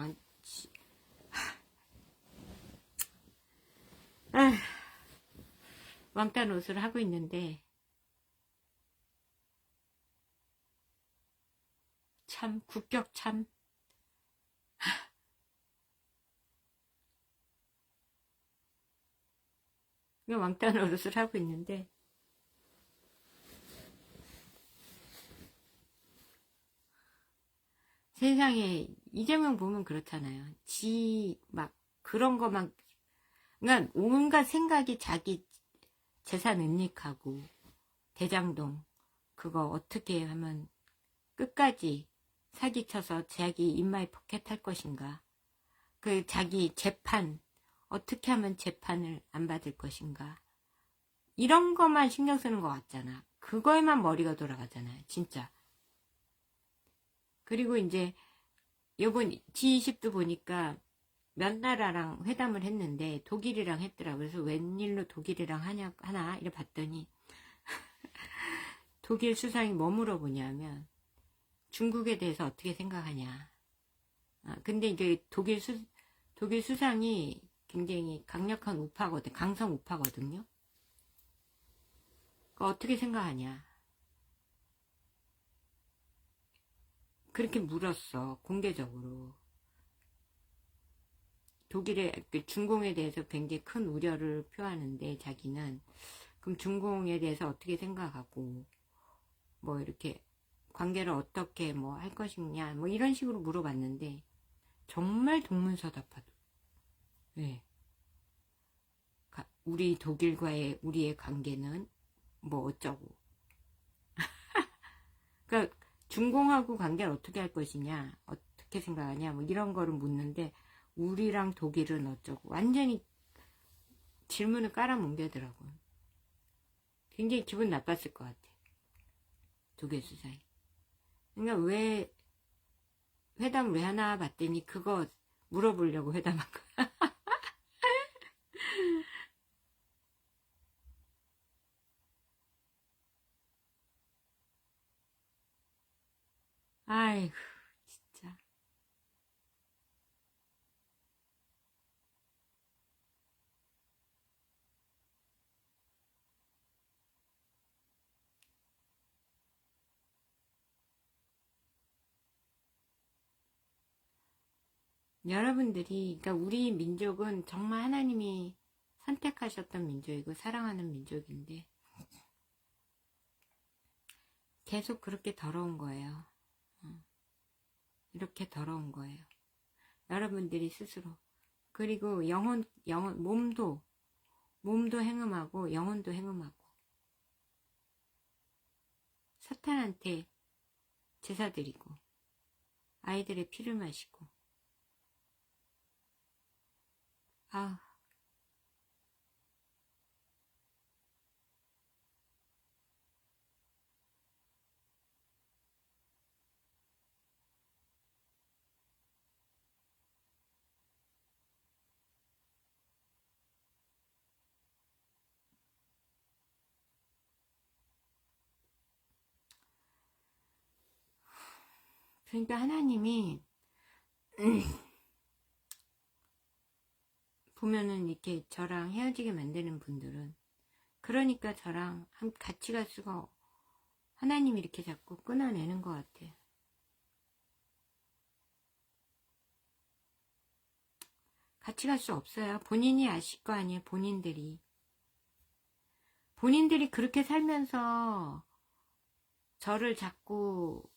왕따 노릇을 하고 있는데 참 국격 참 왕따 노릇을 하고 있는데 세상에 이재명 보면 그렇잖아요. 막 그런 거만 그러니까 온갖 생각이 자기 재산 은닉하고 대장동 그거 어떻게 하면 끝까지 사기쳐서 자기 인마이 포켓할 것인가 그 자기 재판 어떻게 하면 재판을 안 받을 것인가 이런 것만 신경 쓰는 것 같잖아. 그거에만 머리가 돌아가잖아요. 진짜. 그리고 이제 요번 G20도 보니까 몇 나라랑 회담을 했는데 독일이랑 했더라고요. 그래서 웬일로 독일이랑 하나 이래 봤더니 독일 수상이 뭐 물어보냐면 중국에 대해서 어떻게 생각하냐. 근데 이제 독일 수상이 굉장히 강력한 우파거든. 강성 우파거든요. 어떻게 생각하냐. 그렇게 물었어. 공개적으로. 독일의 그 중공에 대해서 굉장히 큰 우려를 표하는데 자기는 그럼 중공에 대해서 어떻게 생각하고 뭐 이렇게 관계를 어떻게 뭐 할 것이냐 뭐 이런 식으로 물어봤는데 정말 동문서답하도 네. 우리 독일과의 우리의 관계는 뭐 어쩌고 그러니까 중공하고 관계를 어떻게 할 것이냐 어떻게 생각하냐 뭐 이런 거를 묻는데 우리랑 독일은 어쩌고 완전히 질문을 깔아뭉개더라고요. 굉장히 기분 나빴을 것 같아. 독일 수사에. 그러니까 왜 회담 왜 하나 봤더니 그거 물어보려고 회담한 거야. 아이고 진짜. 여러분들이 그러니까 우리 민족은 정말 하나님이 선택하셨던 민족이고 사랑하는 민족인데 계속 그렇게 더러운 거예요. 이렇게 더러운 거예요. 여러분들이 스스로. 그리고 영혼 몸도 행음하고 영혼도 행음하고 사탄한테 제사 드리고 아이들의 피를 마시고 아 그러니까 하나님이 보면은 이렇게 저랑 헤어지게 만드는 분들은 그러니까 저랑 같이 갈 수가 하나님이 이렇게 자꾸 끊어내는 것 같아요. 같이 갈 수 없어요. 본인이 아실 거 아니에요. 본인들이 그렇게 살면서 저를 자꾸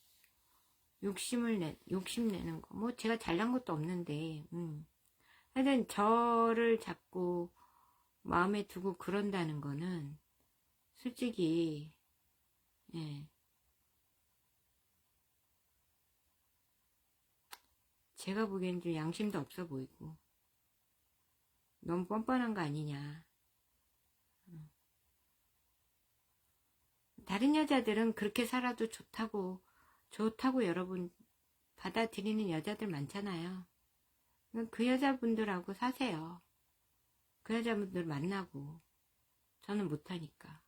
욕심내는 거. 뭐 제가 잘난 것도 없는데 하여튼 저를 자꾸 마음에 두고 그런다는 거는 솔직히 예, 제가 보기엔 좀 양심도 없어 보이고 너무 뻔뻔한 거 아니냐. 다른 여자들은 그렇게 살아도 좋다고 여러분 받아들이는 여자들 많잖아요. 그 여자분들하고 사세요. 그 여자분들 만나고. 저는 못하니까.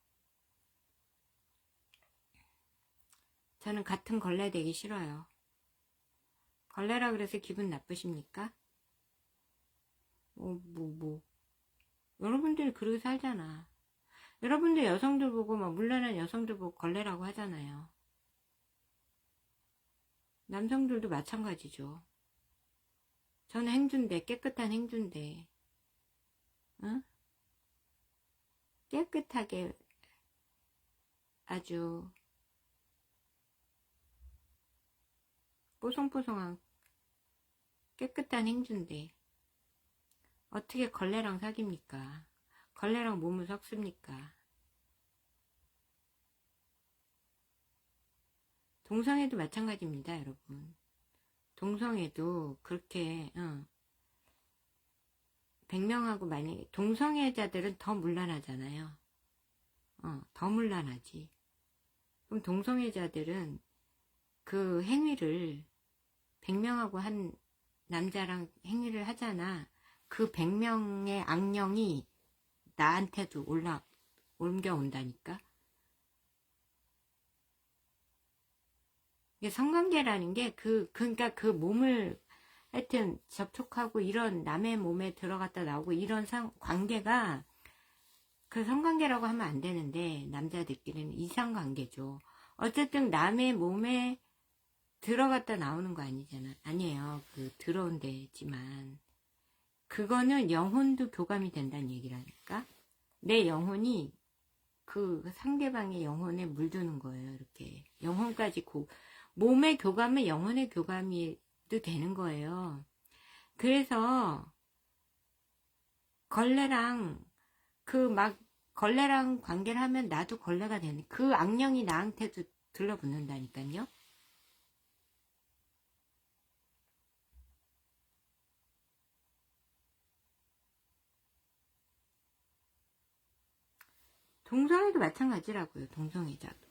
저는 같은 걸레 되기 싫어요. 걸레라 그래서 기분 나쁘십니까? 여러분들이 그렇게 살잖아. 여러분들 여성들 보고 막 물란한 여성들 보고 걸레라고 하잖아요. 남성들도 마찬가지죠. 저는 행주인데, 깨끗한 행주인데, 응? 깨끗하게 아주 뽀송뽀송한 깨끗한 행주인데 어떻게 걸레랑 사깁니까? 걸레랑 몸을 섞습니까? 동성애도 마찬가지입니다, 여러분. 동성애도 그렇게 100명하고 만약에 동성애자들은 더 문란하잖아요. 더 문란하지. 그럼 동성애자들은 그 행위를 100명하고 한 남자랑 행위를 하잖아. 그 100명의 악령이 나한테도 옮겨온다니까. 이게 성관계라는 게 그러니까 그 몸을 하여튼 접촉하고 이런 남의 몸에 들어갔다 나오고 이런 관계가 그 성관계라고 하면 안 되는데 남자들끼리는 이상관계죠. 어쨌든 남의 몸에 들어갔다 나오는 거 아니잖아. 아니에요. 그 들어온 데지만 그거는 영혼도 교감이 된다는 얘기라니까. 내 영혼이 그 상대방의 영혼에 물드는 거예요. 이렇게 영혼까지 몸의 교감은 영혼의 교감이도 되는 거예요. 그래서 걸레랑 걸레랑 관계를 하면 나도 걸레가 되는, 그 악령이 나한테도 들러붙는다니까요. 동성애도 마찬가지라고요. 동성애자도.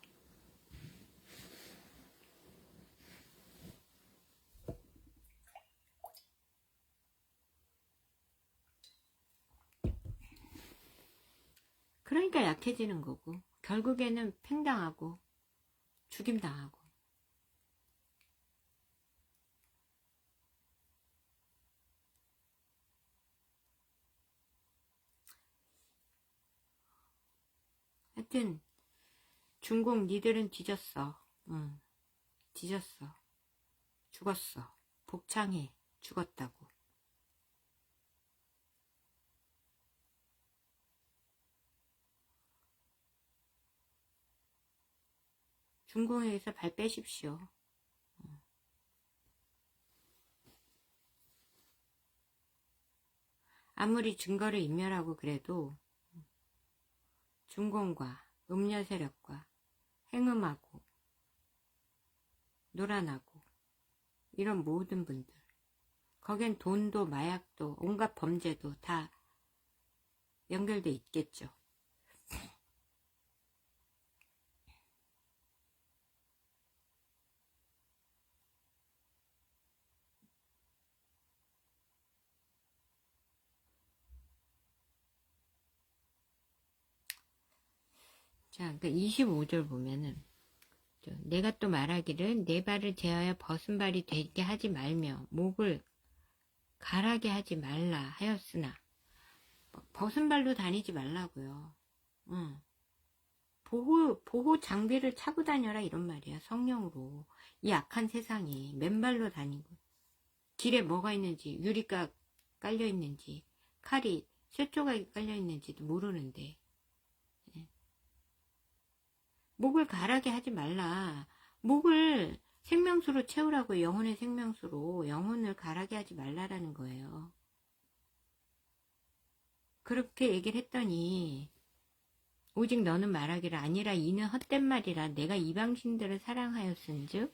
그러니까 약해지는 거고, 결국에는 팽당하고 죽임당하고. 하여튼 중공 니들은 뒤졌어. 응, 뒤졌어. 죽었어. 복창해. 죽었다고. 중공에서 발 빼십시오. 아무리 증거를 인멸하고 그래도 중공과 음녀 세력과 행음하고 노란하고 이런 모든 분들, 거긴 돈도 마약도 온갖 범죄도 다 연결돼 있겠죠. 자, 그러니까 25절 보면은, 내가 또 말하기를 내 발을 제하여 벗은 발이 되게 하지 말며 목을 가라게 하지 말라 하였으나, 벗은 발로 다니지 말라고요. 응. 보호 장비를 차고 다녀라 이런 말이야. 성령으로. 이 악한 세상에 맨발로 다니고, 길에 뭐가 있는지, 유리가 깔려 있는지, 칼이 쇠조각이 깔려 있는지도 모르는데, 목을 가라게 하지 말라. 목을 생명수로 채우라고. 영혼의 생명수로 영혼을 가라게 하지 말라라는 거예요. 그렇게 얘기를 했더니, 오직 너는 말하기를 아니라 이는 헛된 말이라 내가 이방신들을 사랑하였은즉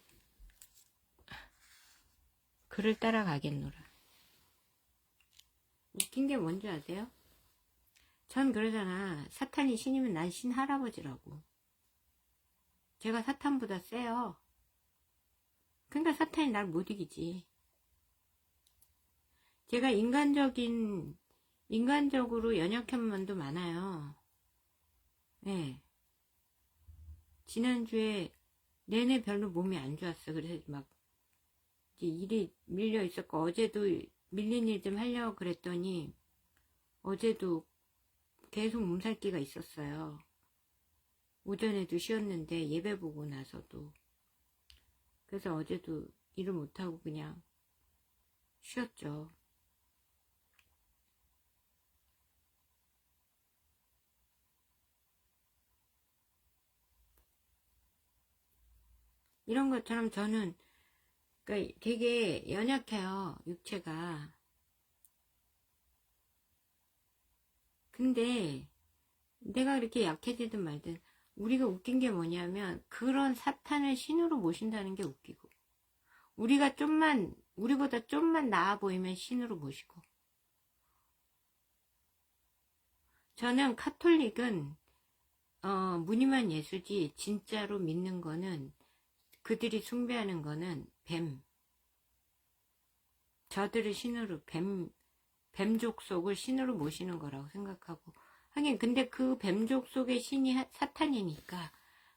그를 따라가겠노라. 웃긴 게 뭔지 아세요? 전 그러잖아. 사탄이 신이면 난 신할아버지라고. 제가 사탄보다 세요. 그러니까 사탄이 날 못 이기지. 제가 인간적으로 연약한 면도 많아요. 네. 지난주에 내내 별로 몸이 안 좋았어. 그래서 막 이제 일이 밀려 있었고, 어제도 밀린 일 좀 하려고 그랬더니 어제도 계속 몸살기가 있었어요. 오전에도 쉬었는데 예배 보고 나서도. 그래서 어제도 일을 못하고 그냥 쉬었죠. 이런 것처럼 저는 그러니까 되게 연약해요. 육체가. 근데 내가 그렇게 약해지든 말든 우리가 웃긴 게 뭐냐면 그런 사탄을 신으로 모신다는 게 웃기고, 우리보다 좀만 나아 보이면 신으로 모시고. 저는 카톨릭은 무늬만 예수지 진짜로 믿는 거는, 그들이 숭배하는 거는 저들을 신으로 뱀족 속을 신으로 모시는 거라고 생각하고, 하긴 근데 그 뱀족 속의 신이 사탄이니까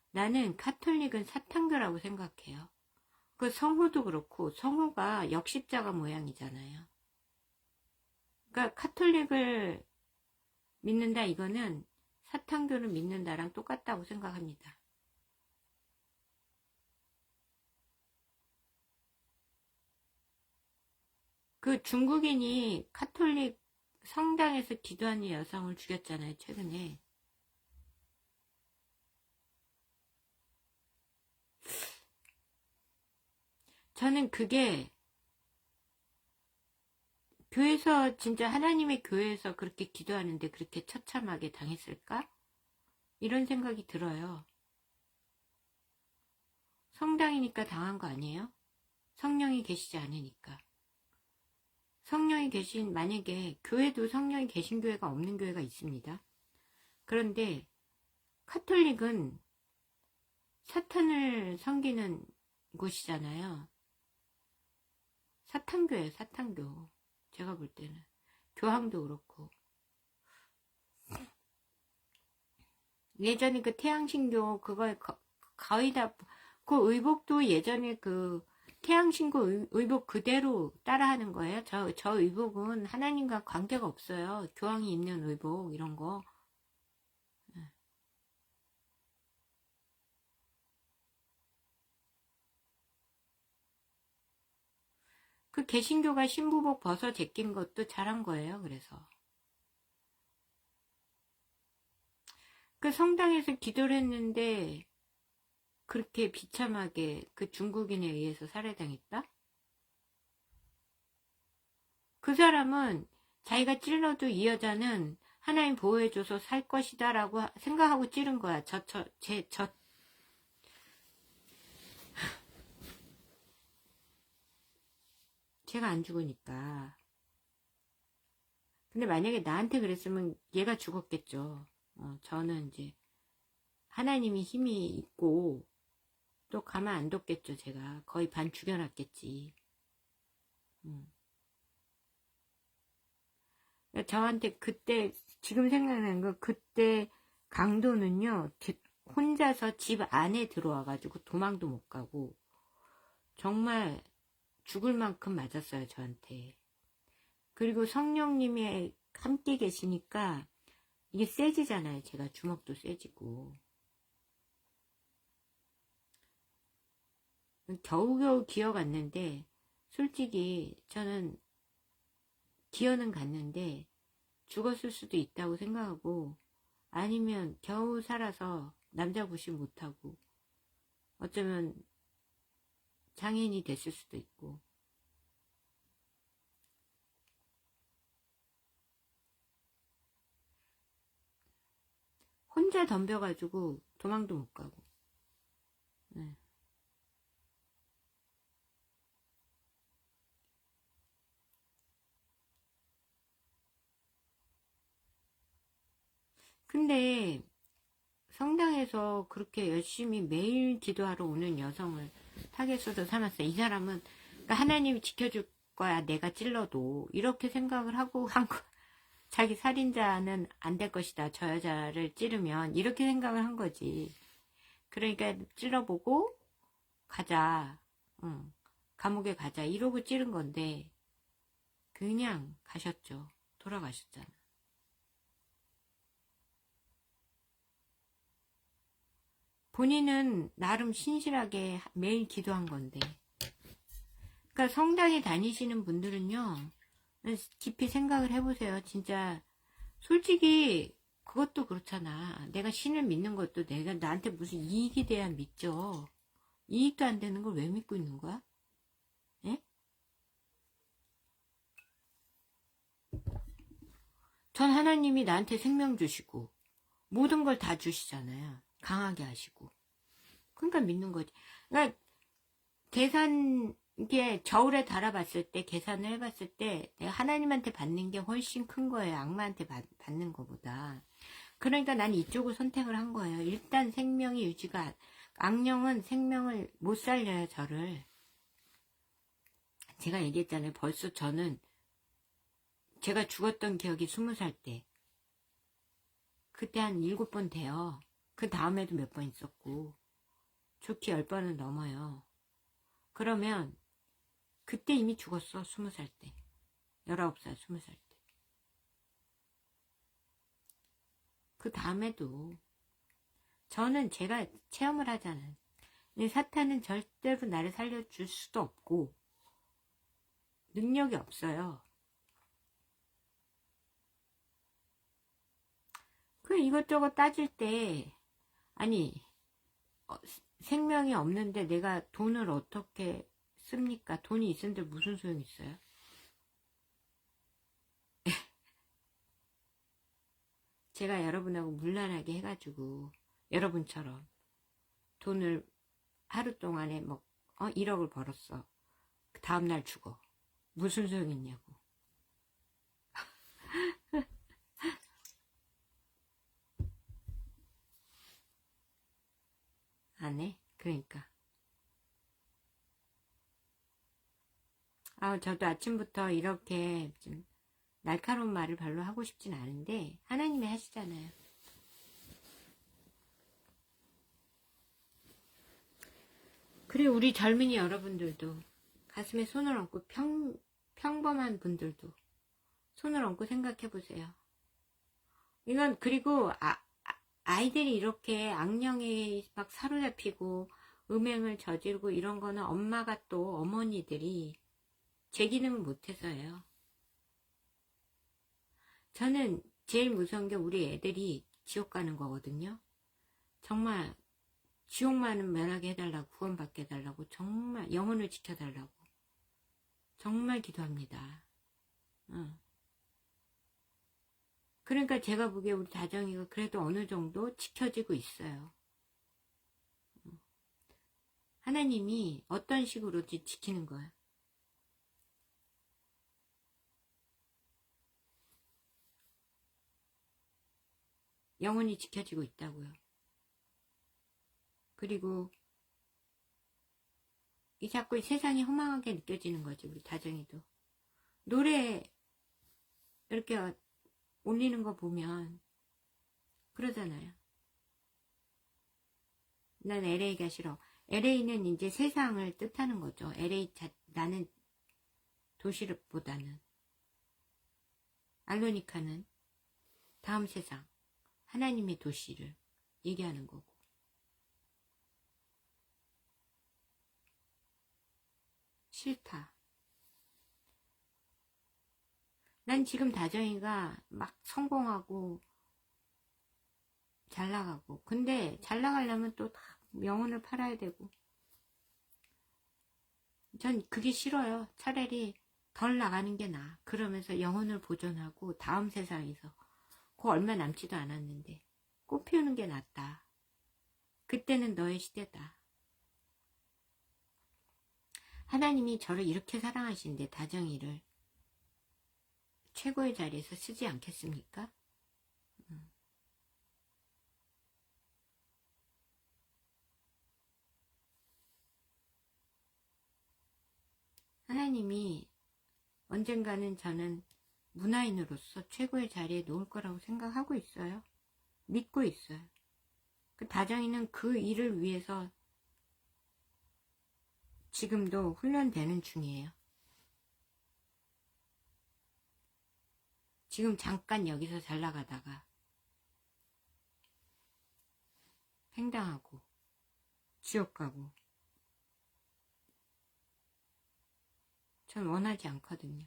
나는 카톨릭은 사탄교라고 생각해요. 그 성호도 그렇고, 성호가 역십자가 모양이잖아요. 그러니까 카톨릭을 믿는다 이거는 사탄교를 믿는다랑 똑같다고 생각합니다. 그 중국인이 카톨릭 성당에서 기도하는 여성을 죽였잖아요, 최근에. 저는 그게 교회에서, 진짜 하나님의 교회에서 그렇게 기도하는데 그렇게 처참하게 당했을까? 이런 생각이 들어요. 성당이니까 당한 거 아니에요? 성령이 계시지 않으니까. 성령이 계신, 만약에 교회도 성령이 계신 교회가 없는 교회가 있습니다. 그런데 카톨릭은 사탄을 섬기는 곳이잖아요. 사탄교예요, 사탄교. 제가 볼 때는. 교황도 그렇고. 예전에 그 태양신교, 그거 거의 다, 그 의복도 예전에 그 태양신교 의복 그대로 따라하는 거예요. 저 의복은 하나님과 관계가 없어요. 교황이 입는 의복, 이런 거. 그 개신교가 신부복 벗어 제낀 것도 잘한 거예요. 그래서 그 성당에서 기도를 했는데 그렇게 비참하게 그 중국인에 의해서 살해당했다? 그 사람은 자기가 찔러도 이 여자는 하나님 보호해줘서 살 것이다 라고 생각하고 찌른 거야. 제가 안 죽으니까. 근데 만약에 나한테 그랬으면 얘가 죽었겠죠. 저는 이제 하나님이 힘이 있고 또 가만 안 뒀겠죠. 제가 거의 반 죽여놨겠지. 저한테 그때 지금 생각나는 거, 그때 강도는요 혼자서 집 안에 들어와가지고 도망도 못 가고 정말 죽을 만큼 맞았어요, 저한테. 그리고 성령님이 함께 계시니까 이게 세지잖아요. 제가 주먹도 세지고. 겨우겨우 기어갔는데 솔직히 저는 기어는 갔는데 죽었을 수도 있다고 생각하고, 아니면 겨우 살아서 남자 부심 못하고 어쩌면 장애인이 됐을 수도 있고. 혼자 덤벼가지고 도망도 못 가고. 네. 근데 성당에서 그렇게 열심히 매일 기도하러 오는 여성을 타겟으로 삼았어요. 이 사람은 그러니까 하나님이 지켜줄 거야, 내가 찔러도. 이렇게 생각을 하고 한 거. 자기 살인자는 안 될 것이다, 저 여자를 찌르면. 이렇게 생각을 한 거지. 그러니까 찔러보고 가자, 응, 감옥에 가자 이러고 찌른 건데 그냥 가셨죠. 돌아가셨잖아. 본인은 나름 신실하게 매일 기도한 건데. 그러니까 성당에 다니시는 분들은요, 깊이 생각을 해보세요. 진짜 솔직히 그것도 그렇잖아. 내가 신을 믿는 것도 내가 나한테 무슨 이익이 돼야 믿죠. 이익도 안 되는 걸 왜 믿고 있는 거야? 예? 전 하나님이 나한테 생명 주시고 모든 걸 다 주시잖아요. 강하게 하시고. 그러니까 믿는 거지. 그러니까 이게 저울에 달아봤을 때, 계산을 해봤을 때 내가 하나님한테 받는 게 훨씬 큰 거예요. 악마한테 받는 것보다. 그러니까 난 이쪽을 선택을 한 거예요. 일단 생명이 유지가, 악령은 생명을 못 살려요, 저를. 제가 얘기했잖아요. 벌써 저는 제가 죽었던 기억이 20살 때. 그때 한 7번 돼요. 그 다음에도 몇 번 있었고. 좋게 10번은 넘어요. 그러면 그때 이미 죽었어. 20살 때. 19살, 20살 때. 그 다음에도 저는 제가 체험을 하잖아요. 사탄은 절대로 나를 살려줄 수도 없고 능력이 없어요. 그 이것저것 따질 때, 아니, 생명이 없는데 내가 돈을 어떻게 씁니까? 돈이 있는데 무슨 소용이 있어요? 제가 여러분하고 물란하게 해가지고 여러분처럼 돈을 하루 동안에 뭐 1억을 벌었어. 그 다음날 죽어. 무슨 소용이 있냐고. 안 해? 그러니까. 저도 아침부터 이렇게 좀 날카로운 말을 별로 하고 싶진 않은데 하나님이 하시잖아요. 그리고 우리 젊은이 여러분들도 가슴에 손을 얹고 평범한 분들도 손을 얹고 생각해 보세요. 이건 그리고 아이들이 이렇게 악령에 막 사로잡히고 음행을 저지르고 이런 거는 엄마가 또 어머니들이 제 기능을 못해서예요. 저는 제일 무서운 게 우리 애들이 지옥 가는 거거든요. 정말 지옥만은 면하게 해달라고, 구원받게 해달라고, 정말 영혼을 지켜달라고 정말 기도합니다. 그러니까 제가 보기에 우리 다정이가 그래도 어느 정도 지켜지고 있어요. 하나님이 어떤 식으로 지키는 거야? 영혼이 지켜지고 있다고요. 그리고 자꾸 세상이 허망하게 느껴지는 거지. 우리 다정이도 노래 이렇게 올리는 거 보면 그러잖아요. 난 LA가 싫어. LA는 이제 세상을 뜻하는 거죠. 나는 도시보다는. 알로니카는 다음 세상, 하나님의 도시를 얘기하는 거고. 싫다. 난 지금 다정이가 막 성공하고 잘 나가고, 근데 잘 나가려면 또 다 영혼을 팔아야 되고, 전 그게 싫어요. 차라리 덜 나가는 게 나아. 그러면서 영혼을 보존하고 다음 세상에서 그 얼마 남지도 않았는데 꽃 피우는 게 낫다. 그때는 너의 시대다. 하나님이 저를 이렇게 사랑하시는데 다정이를 최고의 자리에서 쓰지 않겠습니까? 하나님이 언젠가는 저는 문화인으로서 최고의 자리에 놓을 거라고 생각하고 있어요. 믿고 있어요. 그 다정이는 그 일을 위해서 지금도 훈련되는 중이에요. 지금 잠깐 여기서 잘 나가다가 팽당하고 지옥 가고 전 원하지 않거든요.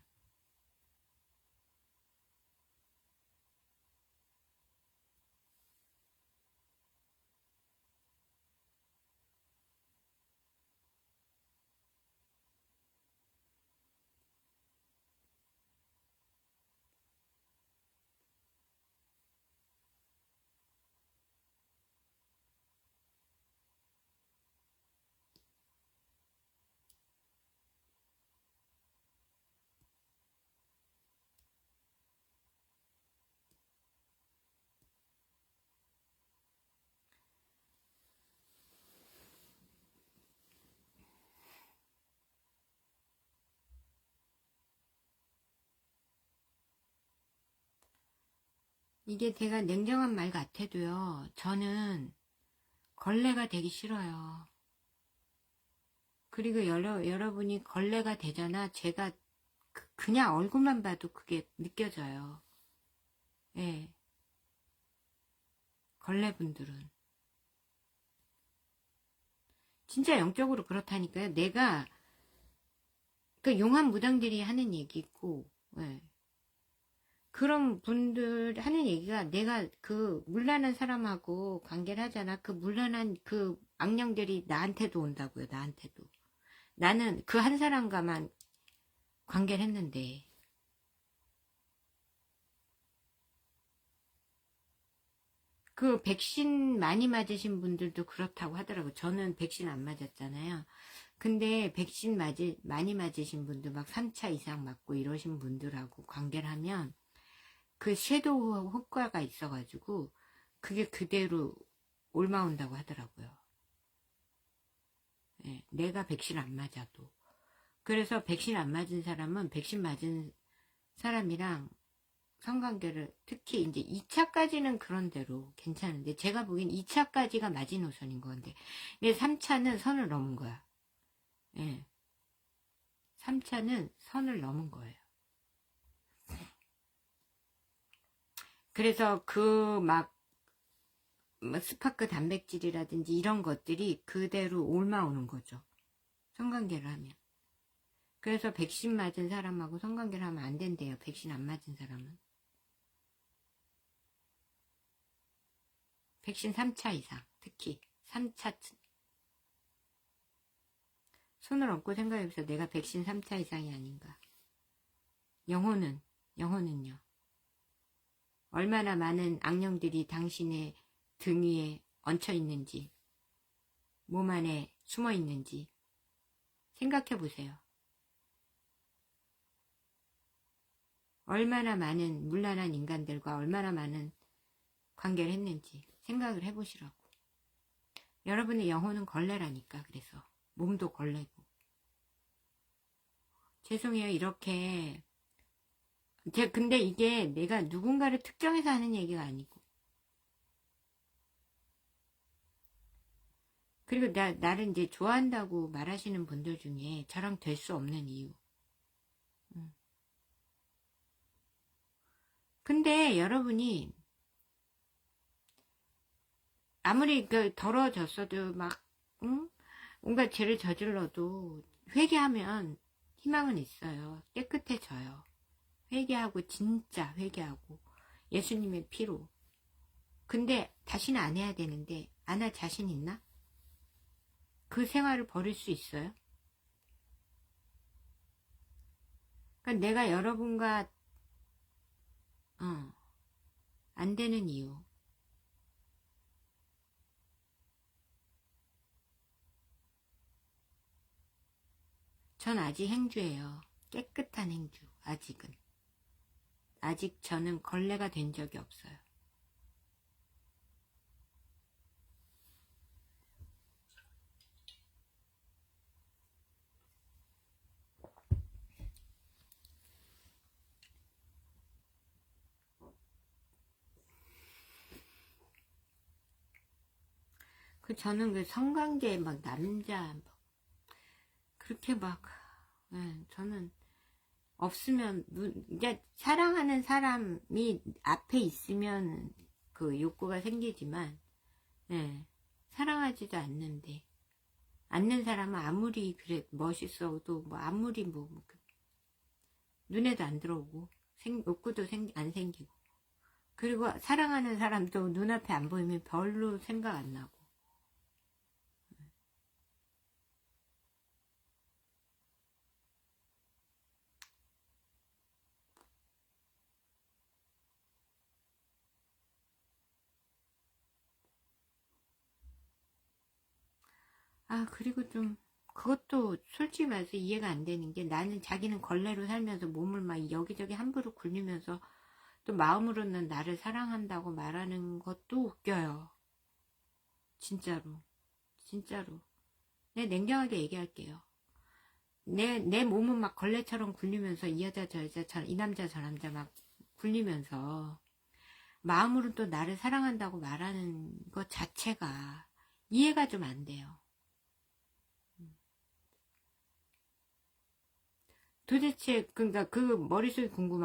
이게 제가 냉정한 말 같아도요. 저는 걸레가 되기 싫어요. 그리고 여러분이 걸레가 되잖아. 제가 그냥 얼굴만 봐도 그게 느껴져요. 예. 걸레분들은. 진짜 영적으로 그렇다니까요. 내가, 그 용한 무당들이 하는 얘기고, 예. 그런 분들 하는 얘기가 내가 그 문란한 사람하고 관계를 하잖아. 그 문란한 그 악령들이 나한테도 온다고요. 나한테도. 나는 그 한 사람과만 관계를 했는데 그 백신 많이 맞으신 분들도 그렇다고 하더라고요. 저는 백신 안 맞았잖아요. 근데 백신 많이 맞으신 분들 막 3차 이상 맞고 이러신 분들하고 관계를 하면 그 섀도우 효과가 있어가지고 그게 그대로 옮아온다고 하더라고요. 예, 내가 백신 안 맞아도. 그래서 백신 안 맞은 사람은 백신 맞은 사람이랑 성관계를 특히 이제 2차까지는 그런 대로 괜찮은데 제가 보기엔 2차까지가 마지노선인 건데 근데 3차는 선을 넘은 거야. 예. 3차는 선을 넘은 거예요. 그래서 그 막 스파크 단백질이라든지 이런 것들이 그대로 옮아오는 거죠. 성관계를 하면. 그래서 백신 맞은 사람하고 성관계를 하면 안 된대요. 백신 안 맞은 사람은. 백신 3차 이상, 특히 3차. 손을 얹고 생각해보세요. 내가 백신 3차 이상이 아닌가. 영혼은요. 얼마나 많은 악령들이 당신의 등 위에 얹혀 있는지, 몸 안에 숨어 있는지 생각해 보세요. 얼마나 많은 문란한 인간들과 얼마나 많은 관계를 했는지 생각을 해보시라고. 여러분의 영혼은 걸레라니까. 그래서 몸도 걸레고. 죄송해요. 이렇게 근데 이게 내가 누군가를 특정해서 하는 얘기가 아니고 그리고 나를 이제 좋아한다고 말하시는 분들 중에 저랑 될 수 없는 이유. 근데 여러분이 아무리 더러워졌어도 막 온갖 죄를 저질러도 회개하면 희망은 있어요. 깨끗해져요. 회개하고 진짜 회개하고 예수님의 피로. 근데 다시는 안 해야 되는데 안 할 자신 있나? 그 생활을 버릴 수 있어요? 그러니까 내가 여러분과 안 되는 이유. 전 아직 행주예요. 깨끗한 행주. 아직은. 아직 저는 걸레가 된 적이 없어요. 저는 그 성관계 막 남자 그렇게 막 저는 없으면 이제 사랑하는 사람이 앞에 있으면 그 욕구가 생기지만 사랑하지도 않는 사람은 아무리 그래 멋있어도 뭐 아무리 눈에도 안 들어오고 욕구도 안 생기고 그리고 사랑하는 사람도 눈앞에 안 보이면 별로 생각 안 나고 그리고 좀 그것도 솔직히 말해서 이해가 안 되는 게 나는 자기는 걸레로 살면서 몸을 막 여기저기 함부로 굴리면서 또 마음으로는 나를 사랑한다고 말하는 것도 웃겨요. 진짜로. 내 냉정하게 얘기할게요. 내 몸은 막 걸레처럼 굴리면서 이 여자 저 여자 이 남자 저 남자 막 굴리면서 마음으로 또 나를 사랑한다고 말하는 것 자체가 이해가 좀 안 돼요. 도대체 그러니까 그 머릿속이 궁금한